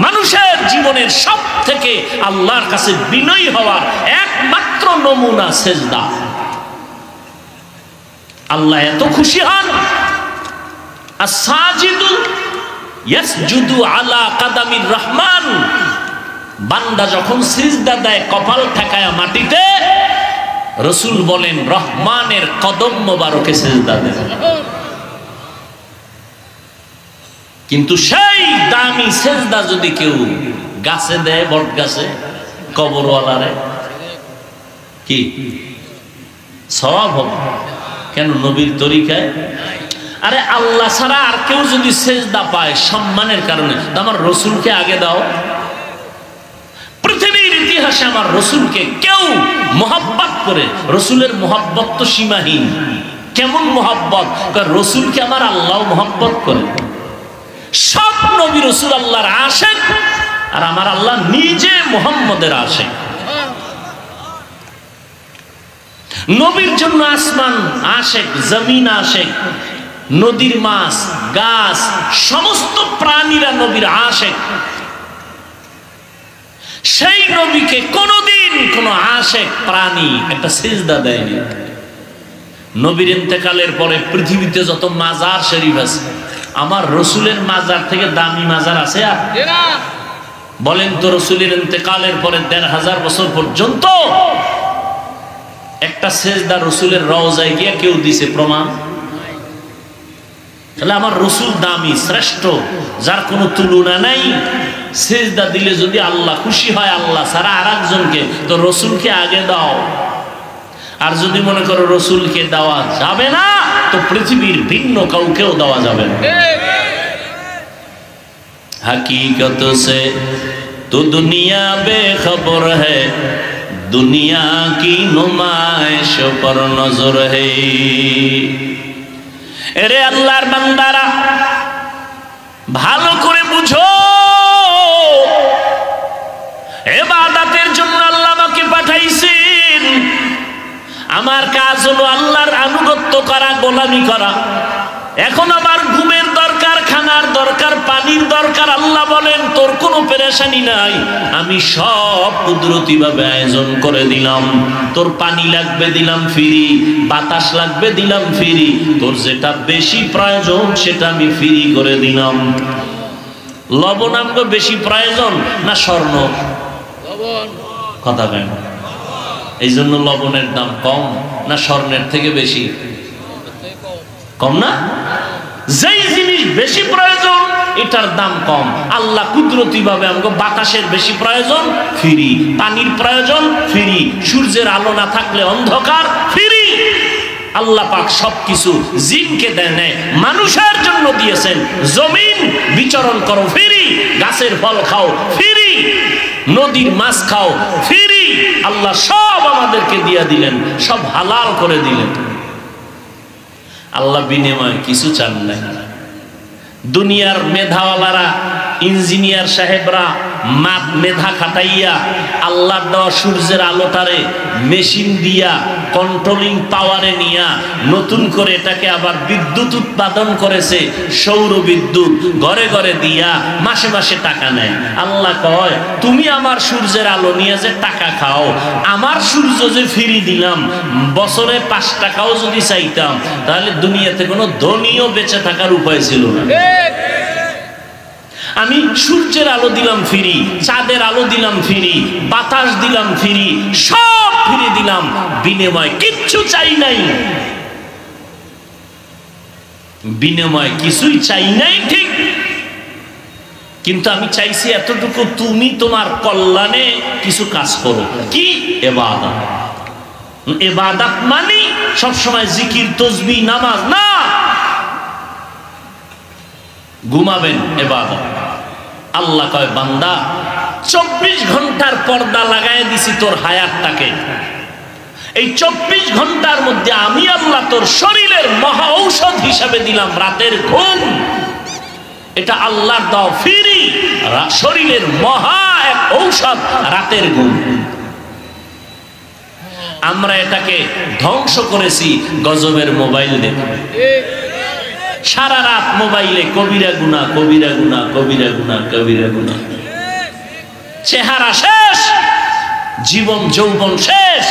মানুষের জীবনের সব থেকে আল্লাহর কাছে বিনয়ী হওয়ার একমাত্র নমুনা সিজদা। আল্লাহ এত খুশি হন, আস-সাজিদু ইয়াসজুদু আলা কাদামির রহমান। বান্দা যখন সিজদা দেয় কপাল ঠেকায়া মাটিতে, রাসূল বলেন রহমানের কদম মোবারকে সিজদা দেয়। কিন্তু সেই দামি সিজদা যদি কেউ গাছে দেয়, বট গাছে, কবরওয়ালারে, কি সওয়াব হবে? কেন? নবীর তরিকায়। আরে আল্লাহ ছাড়া আর কেউ যদি সেজদা পায় সম্মানের কারণে, আমার রসুলকে আগে দাও। পৃথিবীর ইতিহাসে আমার রসুলকে কেউ মোহাব্বত করে, রসুলের মোহাব্বত তো সীমাহীন। কেমন মোহাব্বত? রসুলকে আমার আল্লাহ মোহাব্বত করে। সব নবী রসুল আল্লাহর আশেক, আর আমার আল্লাহ নিজে মুহাম্মদের আশেক। নবীর জন্য আসমান আশেক, জমিন আশেক, নদীর মাছ, গাছ, সমস্ত প্রাণীরা নবীর আশেক। সেই নবীকে কোনদিন কোন আশেক প্রাণী একটা সিজদা দেয়নি। নবীর ইন্তেকালের পরে পৃথিবীতে যত মাজার শরীফ আছে, আমার রসুলের মাজার থেকে দামি মাজার আছে? আর বলেন তো, রসুলের ইন্তেকালের পরে ১৫০০ বছর পর্যন্ত একটা সেজদা রসুলের রওজায় গিয়ে কেউ দিছে প্রমাণ? তাহলে আমার রসুল দামি, শ্রেষ্ঠ, যার কোনো তুলনা নাই। সেজদা দিলে যদি আল্লাহ খুশি হয়, আল্লাহ ছাড়া আর একজনকে, তো রসুলকে আগে দাও। আর যদি মনে করো রসুলকে দেওয়া যাবে না, তো পৃথিবীর ভিন্ন কাউকেও দেওয়া যাবে না। हकीकत से तो दुनिया बेखबर है, दुनिया की नुमाइश पर नजर है। এরে আল্লাহর বান্দারা, ভালো করে বুঝো, ইবাদতের জন্য আল্লাহ আমাকে পাঠাইছেন। আমার কাজ হলো আল্লাহর আনুগত্য করা, গোলামি করা। এখন আমার ঘুমের দরকার, খানার দরকার, পানির দরকার। আল্লাহ বলেন তোর কোনো পেরেশানি নাই, আমি সব কুদরতি ভাবে আয়োজন করে দিলাম। তোর পানি লাগবে দিলাম ফ্রি, বাতাস লাগবে দিলাম ফ্রি, তোর যেটা বেশি প্রয়োজন সেটা আমি ফ্রি করে দিলাম। লবণ আমগো বেশি প্রয়োজন না স্বর্ণ? কথা কেন? এই জন্য লবণের দাম কম না স্বর্ণের থেকে বেশি? কম না? যেই জিনিস বেশি প্রয়োজন এটার দাম কম। আল্লাহ কুদরতি ভাবে আমাকে বাতাসের বেশি প্রয়োজন, ফ্রি। পানির প্রয়োজন, ফ্রি। সূর্যের আলো না থাকলে অন্ধকার, ফ্রি। আল্লাহ পাক সবকিছু জিনকে দেয় নাই, মানুষের জন্য দিয়েছেন। জমিন বিচরণ করো, ফ্রি। গাছের ফল খাও, ফ্রি। নদীর মাছ খাও, ফ্রি। আল্লাহ সব আমাদেরকে দিয়ে দিলেন, সব হালাল করে দিলেন। আল্লাহ বিনিময়ে কিছু চান নাই। দুনিয়ার মেধাওয়ালারা, ইঞ্জিনিয়ার সাহেবরা মেধা খাটাইয়া আল্লাহর দেওয়া সূর্যের আলোটারে মেশিন দিয়া কন্ট্রোলিং পাওয়ারে নিয়া নতুন করে এটাকে আবার বিদ্যুৎ উৎপাদন করেছে, সৌর বিদ্যুৎ ঘরে ঘরে দিয়া মাসে মাসে টাকা নেয়। আল্লাহ কয় তুমি আমার সূর্যের আলো নিয়ে যে টাকা খাও, আমার সূর্য যে ফ্রি দিলাম, বছরে ৫ টাকাও যদি চাইতাম তাহলে দুনিয়াতে কোনো ধনীও বেঁচে থাকার উপায় ছিল না। আমি সূর্যের আলো দিলাম ফ্রি, চাঁদের আলো দিলাম ফ্রি, বাতাস দিলাম ফ্রি, সব ফ্রি দিলাম, বিনিময় কিচ্ছু চাই নাই, বিনিময় কিছুই চাই নাই, ঠিক। কিন্তু আমি চাইছি এতটুকু, তুমি তোমার কল্যাণে কিছু কাজ করো। কি? ইবাদত। ইবাদত মানে সবসময় জিকির, তাসবিহ, নামাজ না। ঘুমাবেন, ইবাদত। আল্লাহ কয়, বান্দা 24 ঘন্টার পর্দা লাগায় দিছি তোর হায়াতটাকে। এই 24 ঘন্টার মধ্যে আমি আল্লাহ তোর শরীরের মহা ঔষধ হিসাবে দিলাম রাতের ঘুম। এটা আল্লাহর দাও ফ্রি, শরীরের মহা এক ঔষধ রাতের ঘুম। আমরা এটাকে ধ্বংস করেছি গজবের মোবাইল দেখে। সারা রাত মোবাইলে কবিরা গুনাহ, কবিরা গুনাহ, কবিরা গুনাহ, কবিরা গুনাহ। চেহারা শেষ, জীবন যৌবন শেষ,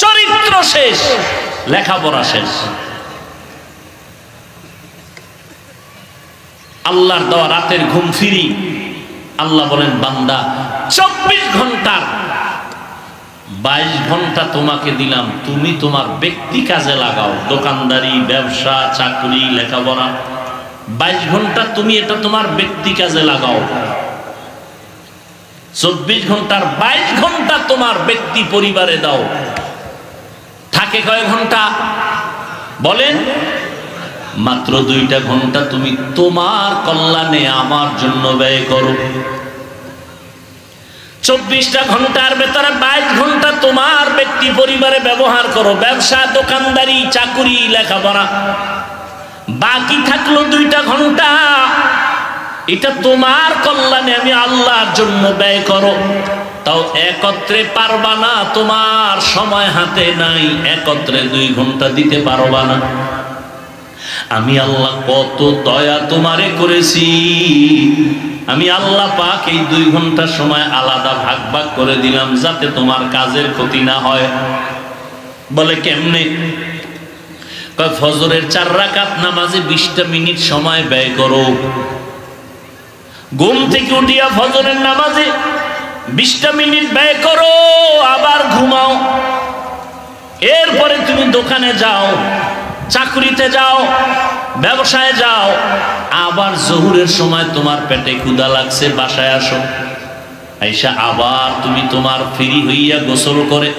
চরিত্র শেষ, লেখাপড়া শেষ। আল্লাহর দেওয়া রাতের ঘুম ফ্রি। আল্লাহ বলেন, বান্দা 24 ঘন্টার 22 ঘন্টা তোমাকে দিলাম, তুমি তোমার ব্যক্তি কাজে লাগাও, দোকানদারি, ব্যবসা, চাকরি, লেখাপড়া। 22 ঘন্টা তুমি এটা তোমার ব্যক্তি কাজে লাগাও। 24 ঘন্টার 22 ঘন্টা তোমার ব্যক্তি পরিবারে দাও। থাকে কয় ঘন্টা বলেন? মাত্র 2টা ঘন্টা তুমি তোমার কল্যাণে আমার জন্য ব্যয় করো। 24টা ঘন্টার ভেতরে 22 ঘন্টা তোমার ব্যক্তি পরিবারে ব্যবহার করো, ব্যবসা, দোকানদারি, চাকুরি, লেখাপড়া। বাকি থাকলো 2টা ঘন্টা, এটা তোমার কল্যাণে আমি আল্লাহর জন্য ব্যয় করো। তাও একত্রে পারবা না, তোমার সময় হাতে নাই, একত্রে 2 ঘন্টা দিতে পারবা না। আমি আল্লাহ কত দয়া তোমারে করেছি। আমি আল্লাহ পাক এই 2 ঘন্টা সময় আলাদা ভাগ ভাগ করে দিলাম, যাতে তোমার কাজের ক্ষতি না হয়। বলে কেমনে? কয় ফজরের 4 রাকাত নামাজে 20টা মিনিট সময় ব্যয় করো। ঘুম থেকে উঠিয়া ফজরের নামাজে 20টা মিনিট ব্যয় করো, আবার ঘুমাও। এরপরে তুমি দোকানে যাও, চাকরিতে যাও, ব্যবসায় যাও। আবার জোহরের সময় তোমার পেটে ক্ষুধা লাগছে, বাসায় আসো। আইসা আবার তুমি তোমার ফ্রি হইয়া গোসল করে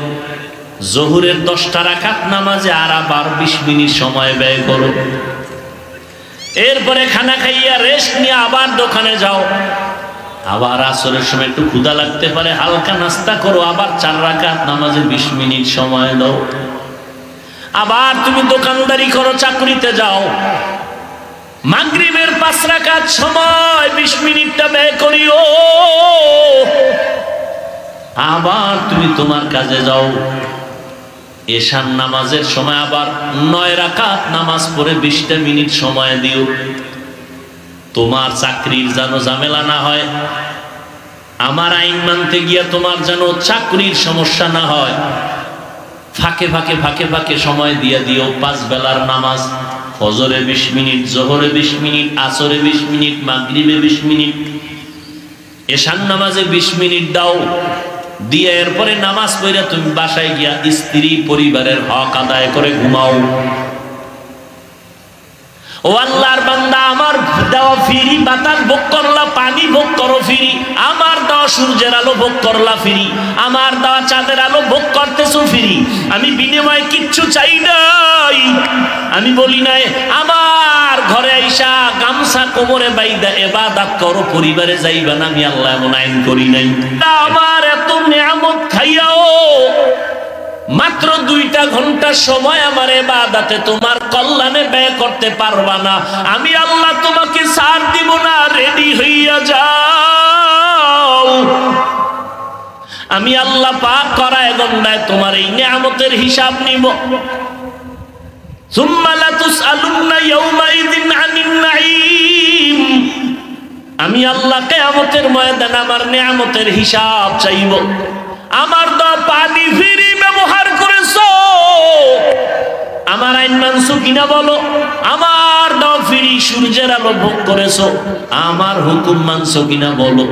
জোহরের 10টা রাকাত নামাজে আর আবার 20 মিনিট সময় ব্যয় করো। এরপরে খানা খাইয়া রেস্ট নিয়ে আবার দোকানে যাও। আবার আসরের সময় একটু ক্ষুধা লাগতে পারে, হালকা নাস্তা করো, আবার 4 রাকাত নামাজে 20 মিনিট সময় দাও। আবার তুমি দোকানদারি করো, চাকরিতে যাও। মাগরিবের 5 রাকাত সময় 20 মিনিটটা ব্যয় করিও। আবার তুমি তোমার কাজে যাও। এশার নামাজের সময় আবার 9 রাকাত নামাজ পড়ে 20টা মিনিট সময় দিও। তোমার চাকরির যেন ঝামেলা না হয়, আমার আইন মানতে গিয়া তোমার যেন চাকরির সমস্যা না হয়। ফাঁকে ফাঁকে ফাঁকে ফাঁকে সময় দিয়ে দিও। 5 বেলার নামাজ, ফজরে 20 মিনিট, জোহরে 20 মিনিট, আসরে 20 মিনিট, মাগরিবে 20 মিনিট, এশার নামাজে 20 মিনিট দাও। দিয়ে এরপরে নামাজ পড়ে তুমি বাসায় গিয়া স্ত্রী পরিবারের হক আদায় করে ঘুমাও। ও আল্লাহর বান্দা, আমার দেওয়া ফ্রি বাতাস ভোগ করলা, পানি ভোগ করো ফ্রি। আমার দেওয়া সূর্যের আলো ভোগ করলা ফ্রি। আমার দেওয়া চাঁদের আলো ভোগ করতেছো ফ্রি। আমি বিনিময়ে কিচ্ছু চাই নাই। আমি বলি নাই আমার ঘরে আইসা গামছা কোমরে বাইদা ইবাদত করো, পরিবারে যাইবা না। আমি আল্লাহ এমন আইন করি নাই। আমার এত নিয়ামত খাইয়াও মাত্র 2টা ঘন্টা সময় আমার ইবাদতে তোমার কল্যাণে ব্যয় করতে পারবা না। আমি আল্লাহ তোমাকে ছাড় দিব না, রেডি হইয়া যাও। আমি আল্লাহ পাক করায় গন্ডায় তোমার এই নিয়ামতের হিসাব নিব। সুম্মা লাতুসআলুন্না ইয়াওমাইযিন আনিন নাঈম। আমি আল্লাহ কিয়ামতের ময়দানে আমার নিয়ামতের হিসাব চাইব। আমার দাও পানি ফ্রি ব্যবহার করেছো, আমার আইন মানছো কিনা বলো, আমার দাও ফিরি সূর্যের আলো ভোগ করেছো, আমার হুকুম মানছো কিনা বলো।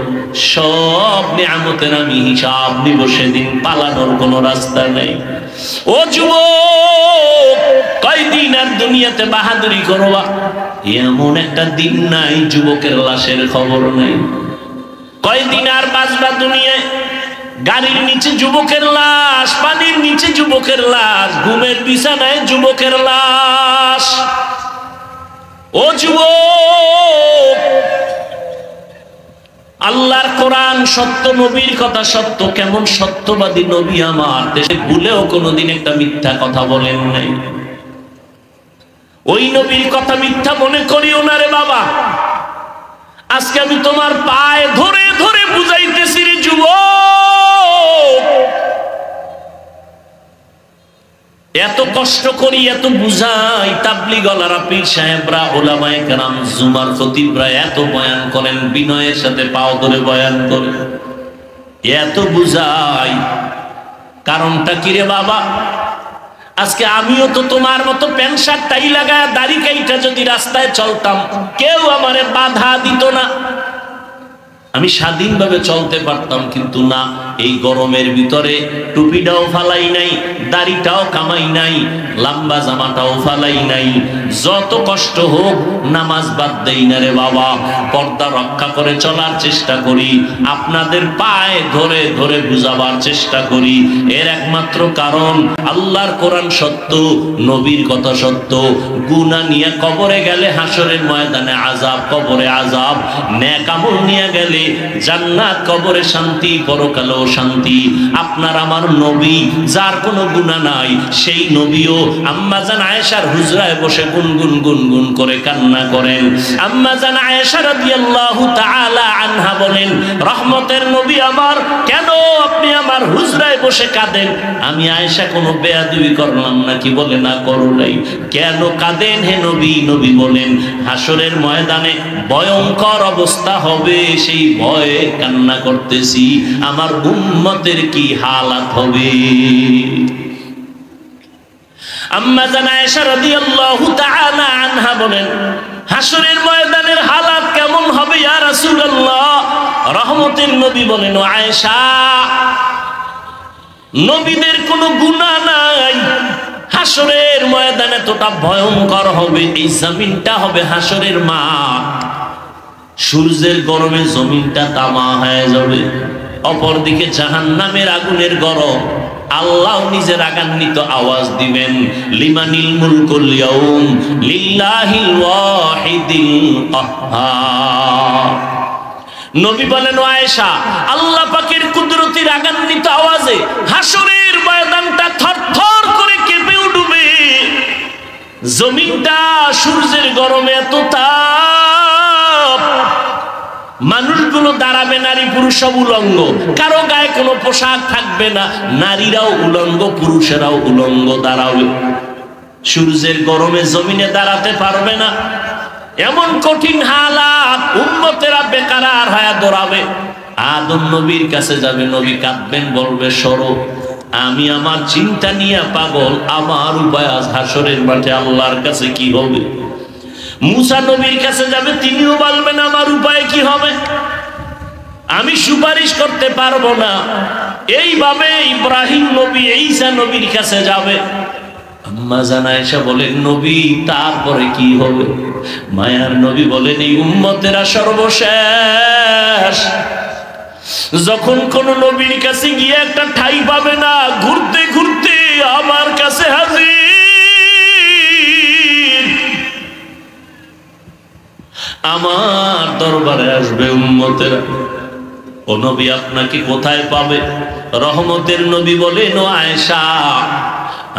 সব নিয়ামতের আমি হিসাব নিব সেদিন, পালানোর কোনো রাস্তা নেই। ও যুবক, কয়দিন আর দুনিয়াতে বাহাদুরি করবা? এমন একটা দিন নাই যুবকের লাশের খবর নেই। কয়দিন আর বাঁচবা দুনিয়ায়? গাড়ির নিচে যুবকের লাশ, পানির নিচে যুবকের লাশ, ঘুমের বিছানায় যুবকের লাশ। ও যুবক, আল্লাহর কোরআন সত্য, নবীর কথা সত্য। কেমন সত্যবাদী নবী আমার, দেশে ভুলেও কোনোদিন একটা মিথ্যা কথা বলেন নাই। ওই নবীর কথা মিথ্যা মনে করিও না রে বাবা। আজকে আমি তোমার পায়ে ধরে ধরে বুঝাইতেছি রে যুবক, এত কষ্ট করি, এত বুঝাই, তাবলীগওয়ালারা, পীর সাহেবরা, ওলামায়ে কেরাম, জুমার খতিবরা এত বয়ান করেন, বিনয়ের সাথে পাও ধরে বয়ান করে, এত বুঝাই। কারণটা কি রে বাবা? আজকে আমিও তো তোমার মতো প্যান্ট শার্ট টাই লাগায় দাড়ি কাইটা যদি রাস্তায় চলতাম, কেউ আমারে বাধা দিত না, আমি স্বাধীনভাবে চলতে পারতাম। কিন্তু না, এই গরমের ভিতরে টুপিটাও ফালাই নাই, দাড়িটাও কামাই নাই, লম্বা জামাটাও ফালাই নাই। যত কষ্ট হোক নামাজ বাদ দেই না রে বাবা, পর্দা রক্ষা করে চলার চেষ্টা করি, আপনাদের পায়ে ধরে ধরে বুঝাবার চেষ্টা করি। এর একমাত্র কারণ আল্লাহর কোরআন সত্য, নবীর কথা সত্য। গুনাহ নিয়ে কবরে গেলে হাসরের ময়দানে আযাব, কবরে আযাব। নেক আমল নিয়ে গেলে জান্নাত, কবরে শান্তি, পরকালেও শান্তি। আপনার আমার নবী, যার কোনো গুনাহ নাই, সেই নবীও আম্মা জান আয়েশার হুজরায় বসে গুনগুন গুনগুন করে কান্না করেন। আম্মা জান আয়েশা রাদিয়াল্লাহু তাআলা আনহা বলেন, রহমতের নবী আমার, কেন আপনি আমার হুজরায় বসে কাঁদেন? আমি আয়েশা কোনো বেয়াদবি করলাম নাকি? বলে না, করো নাই। কেন কাঁদেন হে নবী? নবী বলেন, হাসরের ময়দানে ভয়ঙ্কর অবস্থা হবে, সেই ভয়ে কান্না করতেছি, আমার উম্মতের কি হালাত হবে। আম্মা জান আয়েশা রাদিয়াল্লাহু তাআলা আনহা বলেন, হাসরের ময়দানের হালাত কেমন হবে ইয়া রাসূলুল্লাহ? রহমতের নবী বলেন, ও আয়েশা, নবীদের কোনো গুনাহ নাই, হাসরের ময়দানে তোটা ভয়ঙ্কর হবে। এই জমিনটা হবে হাসরের মাঠ, সূর্যের গরমে জমিনটা তামা হয়ে যাবে। অপরদিকে জাহান্নামের আগুনের গরম, আল্লাহ নিজের রাগান্বিত আওয়াজ দিবেন, লিমানিল মুলকুল ইয়াউম লিল্লাহিল ওয়াহিদিল কাহ্হার। নবী বলেন, ও আয়েশা, আল্লাহ পাকের কুদরতি রাগান্বিত আওয়াজে হাসরের ময়দানটা থরথর করে কেঁপে উঠবে। জমিনটা সূর্যের গরমে এত তাপ, মানুষগুলো দাঁড়াবে, নারী পুরুষ সব উলঙ্গ, কারো গায়ে কোনো পোশাক থাকবে না, নারীরাও উলঙ্গ, পুরুষেরাও উলঙ্গ দাঁড়াবে। সূর্যের গরমে জমিনে দাঁড়াতে পারবে না, এমন কঠিন হালাত, উম্মতেরা বেকারার হয়ে দৌড়াবে। আদম নবীর কাছে যাবে, নবী কাঁদবেন, বলবে, সরো, আমি আমার চিন্তা নিয়ে পাগল, আমার উপায় আজ হাসরের মাঠে আল্লাহর কাছে কি হবে। মুসা নবীর কাছে যাবে, তিনিও বলবেন, আমার উপায় কি হবে, আমি সুপারিশ করতে পারবো না। এইভাবে ইব্রাহিম নবী, ঈসা নবীর কাছে যাবে। আম্মা জান আয়েশা বলেন, নবী, তারপরে কি হবে? মায়ার নবী বলেন, এই উম্মতেরা সর্বশেষ। যখন কোন নবীর কাছে গিয়ে একটা ঠাই পাবে না, ঘুরতে ঘুরতে আমার কাছে হাজির, আমার দরবারে আসবে উম্মতেরা। ও নবী, আপনাকে কোথায় পাবে? রহমতের নবী বলেন, ও আয়েশা,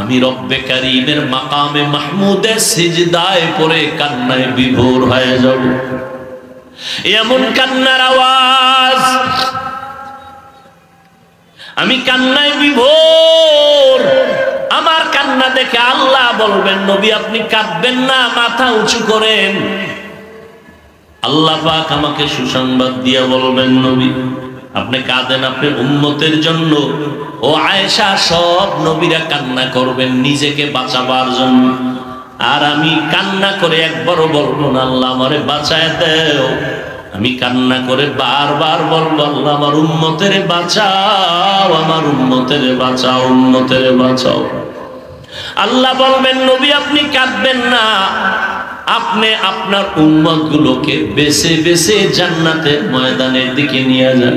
আমি রব্বে কারীমের মাকামে মাহমুদে সিজদায় পড়ে কান্নায় বিভোর হয়ে যাব। এমন কান্নার আওয়াজ, আমি কান্নায় বিভোর। আমার কান্না দেখে আল্লাহ বলবেন, নবী আপনি কাঁদবেন না, মাথা উঁচু করেন। আল্লাহ পাক আমাকে সুসংবাদ দিয়া বলবেন, নবী আপনি কাঁদেন আপনার উম্মতের জন্য, ও আয়েশা, সব নবীরা কান্না করবেন নিজেকে বাঁচাবার জন্য, আর আমি কান্না করে একবারও বলবো না আল্লাহ আমারে বাঁচায় দেও। আমি কান্না করে বারবার বলবো আল্লাহ আমার উম্মতের বাঁচাও, আমার উম্মতের বাঁচাও, উম্মতের বাঁচাও। আল্লাহ বলবেন নবী আপনি কাঁদবেন না, আপনি আপনার উম্মত গুলোকে বেছে বেছে জান্নাতের ময়দানের দিকে নিয়ে যান।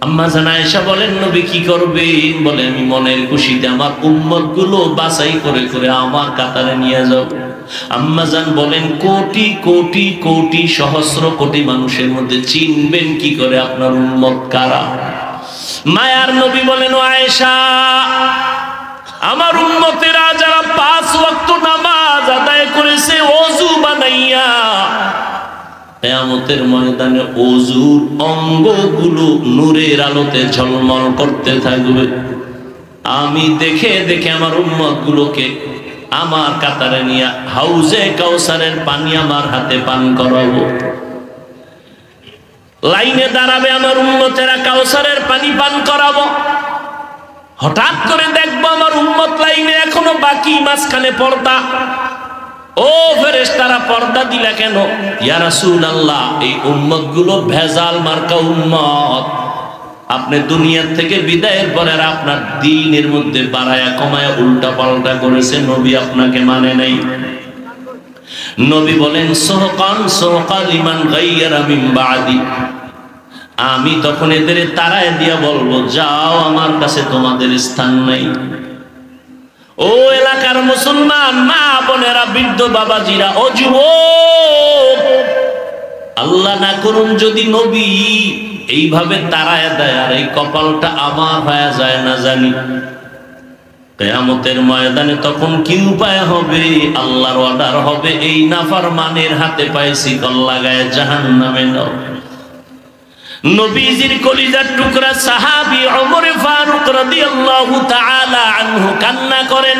আম্মা জান আয়েশা বলেন নবী কি করবেন? বলে আমি মনের খুশিতে আমার উম্মত গুলো বাছাই করে করে আমার কাতারে নিয়ে যাব। আম্মা জান বলেন কোটি কোটি কোটি সহস্র কোটি মানুষের মধ্যে চিনবেন কি করে আপনার উম্মত কারা? মায়ার নবী বলেন ও আয়েশা, আমার উম্মতেরা যারা 5 ওয়াক্ত নামাজ আদায় করেছে ওযু বানাইয়া, কিয়ামতের ময়দানে ওযুর অঙ্গগুলো নূরের আলোতে ঝলমল করতে থাকবে। আমি দেখে দেখে আমার উম্মতগুলোকে আমার কাতারে নিয়ে হাউজে কাউসারের পানি আমার হাতে পান করাবো। লাইনে দাঁড়াবে আমার উম্মতেরা, কাউসারের পানি পান করাবো। হঠাৎ করে দেখবো আমার উম্মত লাইনে এখনো বাকি, মাঝখানে পর্দা। ও ফেরেশতারা পর্দা দিলা কেন? ইয়া রাসূলুল্লাহ, এই উম্মত গুলো ভেজাল মার্কা উম্মত। আপনি দুনিয়া থেকে বিদায়ের পরে আর আপনার দ্বীনের মধ্যে বাড়ায়া কমায়া উল্টা পাল্টা করেছে, নবী আপনাকে মানে নাই। নবী বলেন সুহকান সুহকা লিমান গায়্যারা মিন বাদি। আমি তখন এদের তাড়ায় দিয়া বলবো যাও, আমার কাছে তোমাদের স্থান নাই। ও এলাকার মুসলমান মা বোনেরা, বৃদ্ধ বাবাজিরা, ও যুবক, আল্লাহ না করুন যদি নবী এইভাবে তাড়ায় দেয় আর এই কপালটা আমার হয়ে যায় না জানি, কিয়ামতের ময়দানে তখন কি উপায় হবে? আল্লাহর অর্ডার হবে এই নাফরমানের হাতে পায়ে শিকল লাগায় জাহান্নামে দাও। নবীজির কলিজার টুকরা সাহাবী ওমর ফারুক রাদিয়াল্লাহু তাআলা আনহু কান্না করেন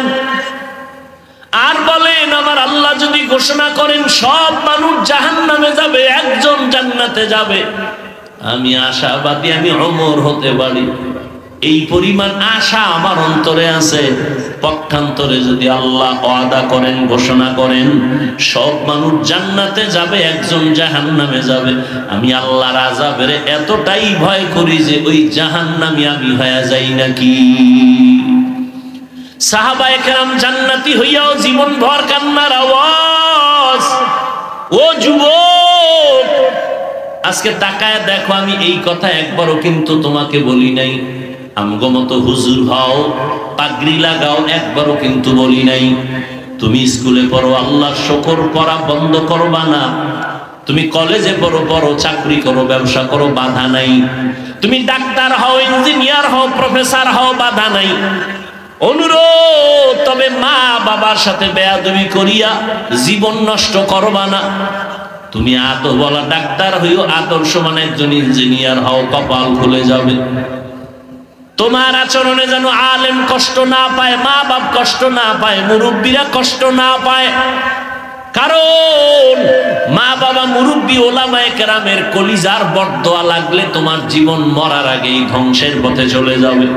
আর বলেন আমার আল্লাহ যদি ঘোষণা করেন সব মানুষ জাহান্নামে যাবে, একজন জান্নাতে যাবে, আমি আশাবাদী আমি ওমর হতে পারি। এই পরিমাণ আশা আমার অন্তরে আছে। পক্ষান্তরে যদি আল্লাহ ওয়াদা করেন, ঘোষণা করেন সব মানুষ জান্নাতে যাবে, একজন জাহান্নামে যাবে, আমি আল্লাহর আযাবের এতটাই ভয় করি যে ওই জাহান্নামী আমি হয়ে যাই নাকি। সাহাবায়ে কেরাম জান্নাতি হইয়াও জীবন ভর কান্নার আওয়াজ। ও যুবক, আজকে তাকায় দেখো, আমি এই কথা একবারও কিন্তু তোমাকে বলি নাই আমগো মতো হুজুর হও, পাগড়ি লাগাও, একবারও কিন্তু বলি নাই। তুমি স্কুলে পড়ো, আল্লাহর শুকর করা বন্ধ করবা না। তুমি কলেজে পড়ো, পড়ো, চাকরি করো, ব্যবসা করো, বাধা নাই। তুমি ডাক্তার হও, ইঞ্জিনিয়ার হও, প্রফেসর হও, বাধা নাই। অনুরোধ, তবে মা বাবার সাথে বেয়াদবি করিয়া জীবন নষ্ট করবা না। তুমি আতো বলা ডাক্তার হইও, আদর্শমান একজন ইঞ্জিনিয়ার হও, কপাল খুলে যাবে। তোমার আচরণে যেন আলেম কষ্ট না পায়, মা বাপ কষ্ট না পায়, মুরব্বীরা কষ্ট না পায়। কারণ মা বাবা, মুরব্বী, ওলামায়ে কেরামের কলিজার বরদোয়া লাগলে তোমার জীবন মরার আগেই ধ্বংসের পথে চলে যাবে।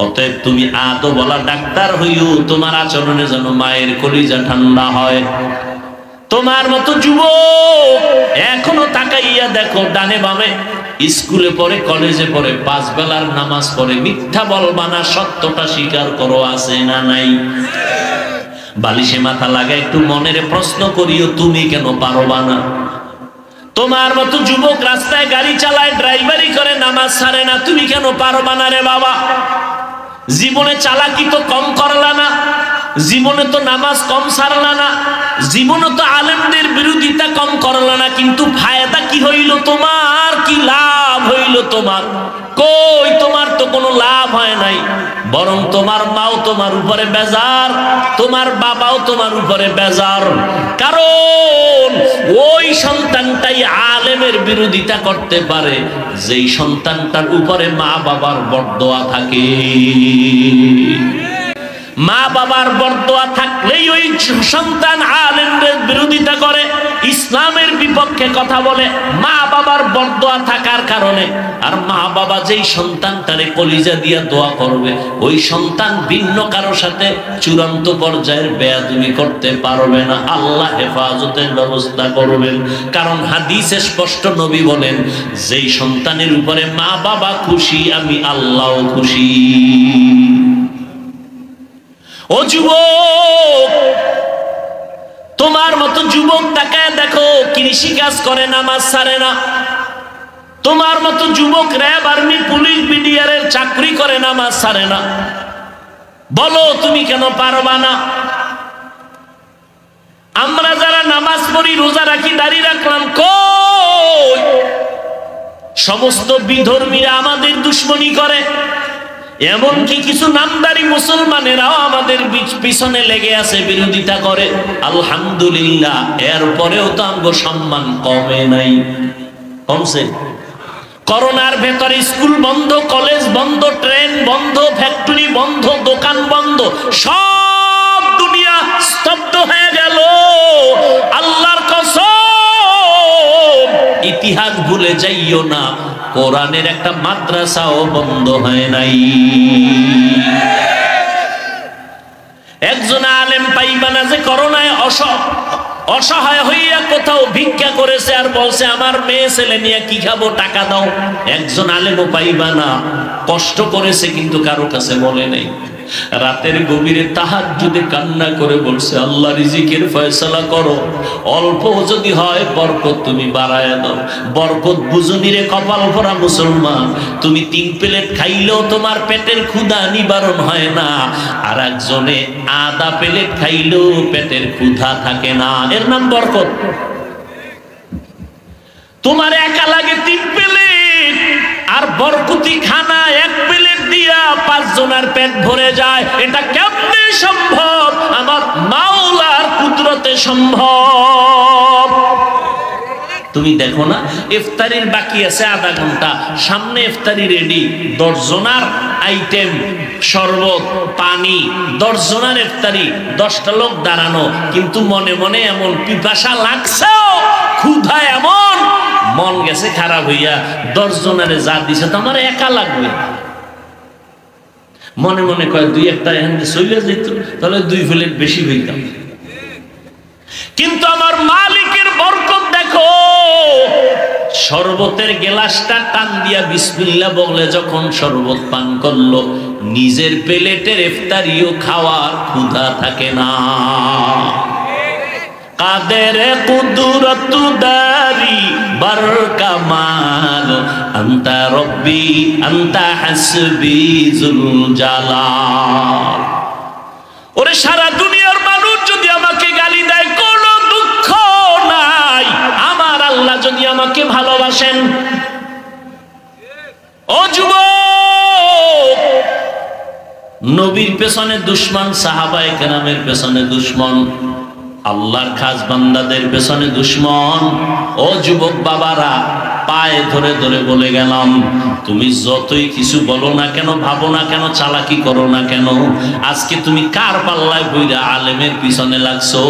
অতএব তুমি আদো বলা ডাক্তার হইও, তোমার আচরণে যেন মায়ের কলিজা ঠান্ডা হয়। তোমার মতো যুবক এখনো তাকাইয়া দেখো ডানে বামে, স্কুলে পড়ে, কলেজে পড়ে, 5 বেলার নামাজ পড়ে, মিথ্যা বলবা না, সত্যটা স্বীকার করো, আছে না নাই? বালিশে মাথা লাগায় একটু মনের প্রশ্ন করিও, তুমি কেন পারবা না? তোমার মতো যুবক রাস্তায় গাড়ি চালায়, ড্রাইভারি করে, নামাজ ছাড়ে না, তুমি কেন পারবা না রে বাবা? জীবনে চালাকি তো কম করলা না, জীবনে তো নামাজ কম ছাড়লা না, জীবনে তো আলেমদের বিরোধিতা কম করলা না, কিন্তু ফায়দা কি হইল তোমার? কি লাভ হইল তোমার? কই, তোমার তো কোনো লাভ হয় নাই, বরং তোমার মাও তোমার উপরে বেজার, তোমার বাবাও তোমার উপরে বেজার। কারণ ওই সন্তানটাই আলেমের বিরোধিতা করতে পারে যেই সন্তানটার উপরে মা বাবার বরদোয়া থাকে। মা বাবার বরদোয়া থাকলেই ওই সন্তান আলেমদের বিরোধিতা করে, ইসলামের বিপক্ষে কথা বলে, মা বাবার বরদোয়া থাকার কারণে। আর মা বাবা যেই সন্তানটারে কলিজা দিয়া দোয়া করবে, ওই সন্তান ভিন্ন কারো সাথে চূড়ান্ত পর্যায়ের বেয়াদবি করতে পারবে না। আল্লাহ হেফাজতের ব্যবস্থা করবেন। কারণ হাদিসে স্পষ্ট নবী বলেন, যেই সন্তানের উপরে মা বাবা খুশি, আমি আল্লাহও খুশি। ও যুবক, তোমার মতো যুবক তাকায় দেখো, কৃষি কাজ করে, নামাজ ছাড়ে না। তোমার মতো যুবক র্যাব, আর্মি, পুলিশ, বিডিআরের চাকরি করে, নামাজ ছাড়ে না। বলো তুমি কেন পারবা না? আমরা যারা নামাজ পড়ি, রোজা রাখি, দাড়ি রাখলাম, কই? সমস্ত বিধর্মীরা আমাদের দুশ্মনী করে। এমনকি কিছু নামদারি মুসলমানেরাও আমাদের পিছনে লেগে আছে, বিরোধিতা করে। আলহামদুলিল্লাহ, এরপরেও তো আমগো সম্মান কমে নাই, কমছে। করোনার ভেতরে স্কুল বন্ধ, কলেজ বন্ধ, ট্রেন বন্ধ, ফ্যাক্টরি বন্ধ, দোকান বন্ধ, সব দুনিয়া স্তব্ধ হয়ে গেল। আল্লাহর কসম, ইতিহাস ভুলে যাইও না, কোরআনের একটা মাদ্রাসাও বন্ধ হয় নাই। একজন আলেম পাইবা না যে করোনায় অসহায় হইয়া কোথাও ভিক্ষা করেছে আর বলছে আমার মেয়ে ছেলে নিয়ে কি খাবো, টাকা দাও। একজন আলেমও পাইবা না কষ্ট করেছে কিন্তু কারো কাছে বলে নাই। রাতের গভীরে তাহাজ্জুদে কান্না করে বলছে, আল্লাহ রিজিকের ফয়সালা করো, অল্প যদি হয় বরকত তুমি বাড়ায় দাও। বরকত বুঝুনি রে কপাল ভরা মুসলমান, তুমি 3 প্লেট খাইলেও তোমার পেটের ক্ষুধা নিবারণ হয় না, আর একজনে আধা প্লেট খাইলেও পেটের ক্ষুধা থাকে না, এর নাম বরকত। তোমার একা লাগে 3 প্লেট, আর বরকতি খানা 1 প্লেট দিয়া 5 জনের পেট ভরে যায়। এটা কেমনে সম্ভব? আমার মাওলার কুদরতে সম্ভব। তুমি দেখো না, ইফতারির বাকি আছে আধা ঘন্টা, সামনে ইফতারি রেডি, 10 জনের আইটেম, শরবত, পানি, 10 জনের ইফতারি, 10টা লোক দাঁড়ানো, কিন্তু মনে মনে এমন পিপাসা লাগছে, ক্ষুধা এমন, মন গেছে খারাপ হইয়া 10 জনের যা দিছে তো আমার একা লাগবে। মনে মনে কয় 2-1টা এখানে চলে যেত, তাহলে 2 প্লেট বেশি হইতাম। কিন্তু আমার মালিকের বরকত দেখো, শরবতের গ্লাসটা টান দিয়া বিসমিল্লাহ বলে যখন শরবত পান করলো, নিজের প্লেটের ইফতারিও খাওয়ার ক্ষুধা থাকে না। কাদের কুদরত দারি বার কামাল, আনতা রব্বি আনতা হাসবি জুল জালাল। ওরে সারা দুনিয়ার মানুষ যদি আমাকে গালি দেয়, কোনো দুঃখ নাই, আমার আল্লাহ যদি আমাকে ভালোবাসেন। ও যুবক, নবীর পেছনে দুশমন, সাহাবায়ে কেরামের পেছনে দুশমন, আল্লাহর খাস বান্দাদের পেছনে দুশমন। ও যুবক বাবারা, পায়ে ধরে ধরে বলে গেলাম, তুমি যতই কিছু বলো না কেন, ভাবো না কেন, চালাকি করো না কেন, আজকে তুমি কার পাল্লায় বইরা আলেমের পিছনে লাগছো,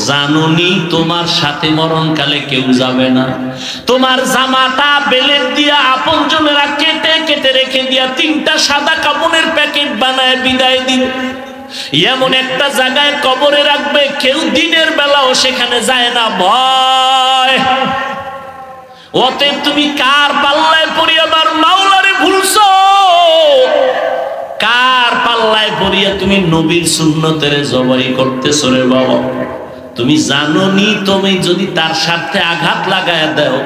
জানুনি তোমার সাথে মরণকালে কেউ যাবে না। তোমার জামাটা বেলেট দিয়া আপনজনেরা কেটে কেটে রেখে দিয়া 3টা সাদা কাপড়ের প্যাকেট বানায় বিদায় দিবে। এমন একটা জায়গায় কবরে রাখবে, কেউ দিনের বেলাও সেখানে যায় না, ভয়। অতএব তুমি কার পাল্লায় পড়ি আমার মাওলারে ভুলছো? কার পাল্লায় পড়িয়া তুমি নবীর সুন্নতের জবাই করতেছো রে বাবা? তুমি জানো নি, তুমি যদি তার সাথে আঘাত লাগায় দাও,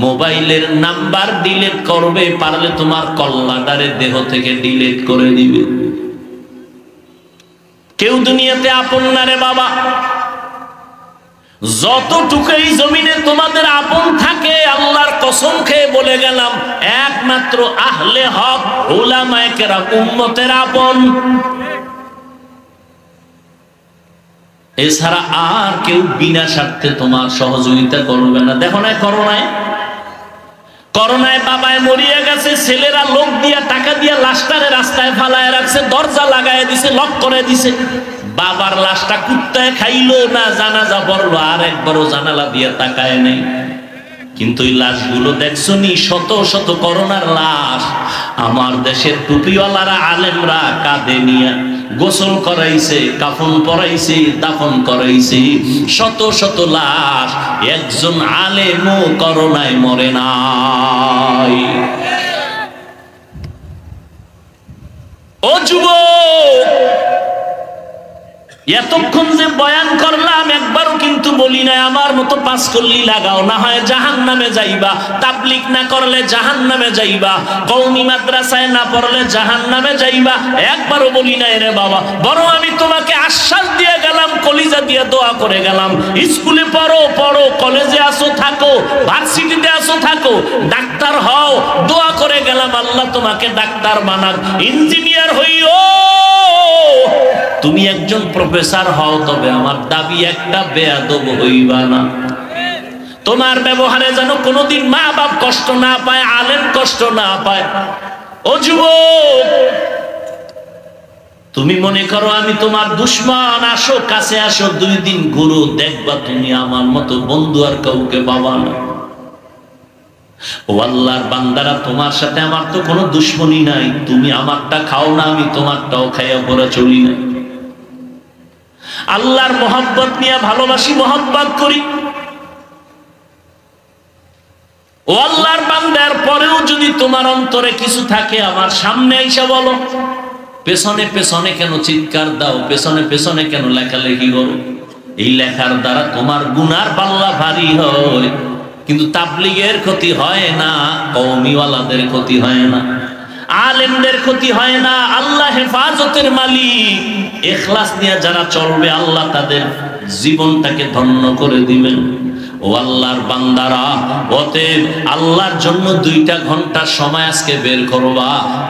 মোবাইলের নাম্বার ডিলিট করবে, পারলে তোমার কল্লাটারে দেহ থেকে ডিলিট করে দিবে। কেউ দুনিয়াতে আপন না রে বাবা। যতটুকু এই জমিনে তোমাদের আপন থাকে, আল্লাহর কসম খেয়ে বলে গেলাম, একমাত্র আহলে হক উলামায়ে কেরাম উম্মতের আপন। এছাড়া আর কেউ বিনা স্বার্থে তোমার সহযোগিতা করবে না। দেখো না করোনায় করোনায় বাবায় মরিয়া গেছে, ছেলেরা লোক দিয়া টাকা দিয়া লাশটারে রাস্তায় ফালায় রাখছে, দরজা লাগায় দিছে, লক করে দিছে। বাবার লাশটা কুত্তায় খাইলো না, জানাজা পড়লো, আর একবারও জানালা দিয়ে তাকায় নেই। কিন্তু এই লাশগুলো দেখছো নি, শত শত করোনার লাশ আমার দেশের টুপিওয়ালারা আলেমরা কাঁধে নিয়ে গোসল করাইছে, কাফন পরাইছে, দাফন করাইছে। শত শত লাশ, একজন আলেমও করোনায় মরে নাই। ও যুবক, এতক্ষণ যে বয়ান করলাম একবারও কিন্তু বলি নাই আমার মতো পাঁচ কল্লি লাগাও, না হয় জাহান্নামে যাইবা, তাবলীগ না করলে জাহান্নামে যাইবা, কওমি মাদ্রাসায় না পড়লে জাহান্নামে যাইবা, একবারও বলি নাই রে বাবা। বরং আমি তোমাকে আশ্বাস দিয়ে গেলাম, কলিজা দিয়ে দোয়া করে গেলাম, স্কুলে পড়ো পড়ো, কলেজে আসো থাকো, ভার্সিটিতে আসো থাকো, ডাক্তার হও, দোয়া করে গেলাম আল্লাহ তোমাকে ডাক্তার বানাক, ইঞ্জিনিয়ার হইও, তুমি একজন প্রফেসর হও, তবে আমার দাবি একটা, বেয়াদব হইবা না। তোমার ব্যবহারে যেন কোনোদিন মা বাপ কষ্ট না পায়, আলেম কষ্ট না পায়। ও যুবক, তুমি মনে করো আমি তোমার দুশ্মন, আসো কাছে আসো, 2 দিন ঘুরো, দেখবা তুমি আমার মতো বন্ধু আর কাউকে পাবা না। ও আল্লাহর বান্দারা, তোমার সাথে আমার তো কোনো দুশ্মনী নাই, তুমি আমারটা খাও না, আমি তোমারটাও খাইয়া পড়া চলি না। আল্লাহর মোহাব্বত নিয়ে ভালোবাসি, মোহাব্বত করি। ও আল্লাহর বান্দার পরেও যদি তোমার অন্তরে কিছু থাকে, আমার সামনে এসে বলো। পেছনে পেছনে কেন চিৎকার দাও, পেছনে পেছনে কেন লেখালেখি করো? এই লেখার দ্বারা তোমার গুনার পাল্লা ভারী হয়, কিন্তু তাবলীগের ক্ষতি হয় না, কওমিওয়ালাদের ক্ষতি হয় না, আলেমদের ক্ষতি হয় না। আল্লাহ হেফাজতের মালিক। ইখলাস নিয়ে যারা চলবে, আল্লাহ তাদের জীবনটাকে ধন্য করে দিবেন। ও আল্লাহর বান্দারা, অতএব আল্লাহর জন্য 2টা ঘন্টা সময় আজকে বের করবা।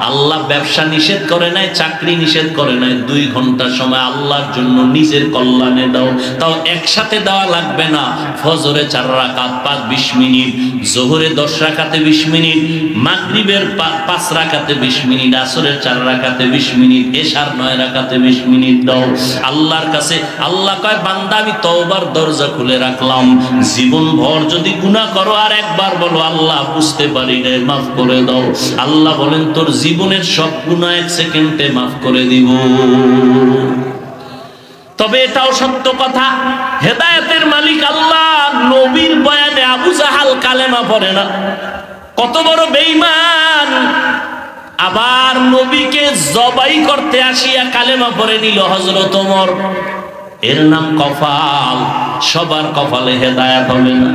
আল্লাহ ব্যবসা নিষেধ করে নাই, চাকরি নিষেধ করে নাই, 2 ঘন্টা সময় আল্লাহর জন্য নিজের কল্যাণে দাও। তাও একসাথে দেওয়া লাগবে না। ফজরে 4 রাকাত 20 মিনিট, জোহরে 10 রাকাতে 20 মিনিট, মাগরিবের 5 রাকাতে 20 মিনিট, আসরের 4 রাকাতে 20 মিনিট, এশার 9 রাকাতে 20 মিনিট দাও আল্লাহর কাছে। আল্লাহ কয়, বান্দা আমি তওবার দরজা খুলে রাখলাম, জীবন ভর যদি গুনাহ করো আর একবার বলো আল্লাহ বুঝতে পারি না, মাফ করে দাও, আল্লাহ বলেন তোর জীবনের সব গুনাহ 1 সেকেন্ডে মাফ করে দিব। তবে এটাও সত্য কথা, হেদায়েতের মালিক আল্লাহ। নবীর বয়ানে আবু জাহাল কালেমা পড়ে না, কত বড় বেঈমান। আবার নবীকে জবাই করতে আসিয়া কালেমা পড়ে নিল হযরত ওমর। এর নাম কপাল। সবার কপালে হেদায়েত হবে না।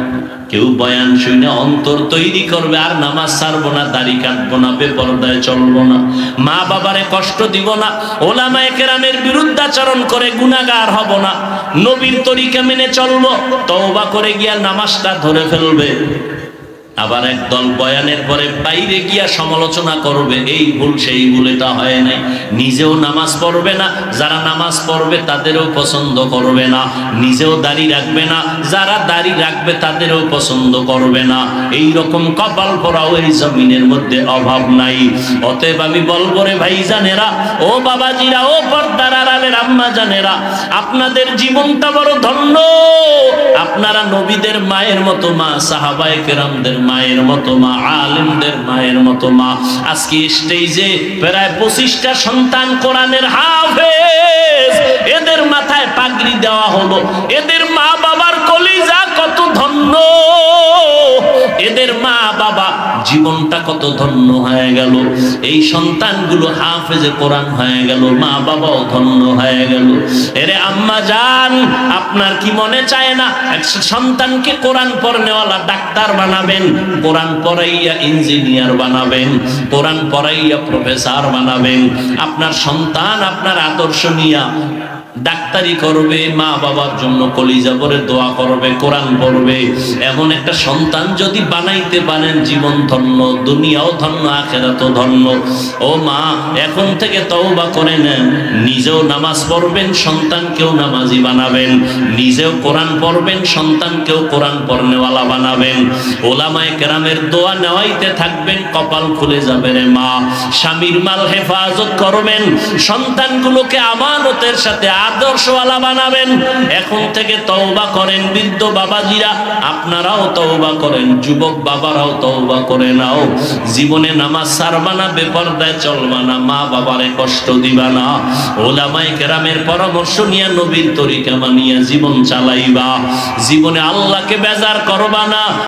কেউ বয়ান শুনে অন্তর তৈরি করবে, আর নামাজ ছাড়বো না, দাড়ি কাটবো না, বেপরদায় চলবো না, মা বাবারে কষ্ট দিব না, ওলামায়ে কেরামের বিরুদ্ধাচরণ করে গুনাহগার হব না, নবীর তরিকা মেনে চলবো, তওবা করে গিয়া নামাজটা ধরে ফেলবে। আবার একদল বয়ানের পরে বাইরে গিয়া সমালোচনা করবে, এই ভুল সেই ভুল, এটা হয় নাই। নিজেও নামাজ পড়বে না, যারা নামাজ পড়বে তাদেরও পছন্দ করবে না, নিজেও দাড়ি রাখবে না, যারা দাড়ি রাখবে তাদেরও পছন্দ করবে না। এই রকম কপাল পরাও এই জমিনের মধ্যে অভাব নাই। অতএব আমি বলবো রে ভাইজানেরা, ও বাবাজিরা, ও পর্দার আড়ালের আম্মা জানেরা, আপনাদের জীবনটা বড় ধন্য। আপনারা নবীদের মায়ের মতো মা, সাহাবায়ে কেরামদের মায়ের মতো মা, আলেমদের মায়ের মতো মা। আজকে স্টেজে প্রায় 25টা সন্তান কোরআনের হাফেজ, এদের মাথায় পাগড়ি দেওয়া হলো। এদের মা বাবার কলিজা কত ধন্য, এদের মা বাবা জীবনটা কত ধন্য হয়ে গেল। এই সন্তানগুলো হাফেজে কোরআন হয়ে গেল, মা বাবাও ধন্য হয়ে গেল। এরে আম্মা জান, আপনার কি মনে চায় না সন্তানকে কোরআন পড়নেওয়ালা ডাক্তার বানাবেন, কোরআন পড়াইয়া ইঞ্জিনিয়ার বানাবেন, কোরআন পড়াইয়া প্রফেসর বানাবেন? আপনার সন্তান আপনার আদর্শ নিয়া ডাক্তারি করবে, মা বাবার জন্য কলিজা ভরে দোয়া করবে, কোরআন পড়বে। এমন একটা সন্তান যদি বানাইতে পারেন, জীবন ধন্য, দুনিয়াও ধন্য, আখিরাতও ধন্য। ও মা, এখন থেকে তওবা করে নেন, নিজেও নামাজ পড়বেন, সন্তানকেও নামাজি বানাবেন, নিজেও কোরআন পড়বেন, সন্তানকেও কোরআন পড়নেওয়ালা বানাবেন। ওলামায়ে কেরামের দোয়া নেওয়াইতে থাকবেন, কপাল খুলে যাবে রে মা। স্বামীর মাল হেফাজত করবেন, সন্তানগুলোকে আমানতের সাথে আদর্শওয়ালা বানাবেন। এখন থেকে তওবা করেন। বৃদ্ধ বাবাজিরা আপনারাও তওবা করেন, যুবক বাবারাও তওবা করে নাও। জীবনে নামাজ ছাড়বা না, বেপরদায় চলবা না, মা বাবারে কষ্ট দিবা না। ওলামায়ে কেরামের পরামর্শ নিয়ে, নবীর তরিকা মানিয়া জীবন চালাইবা। জীবনে আল্লাহকে বেজার করবা না।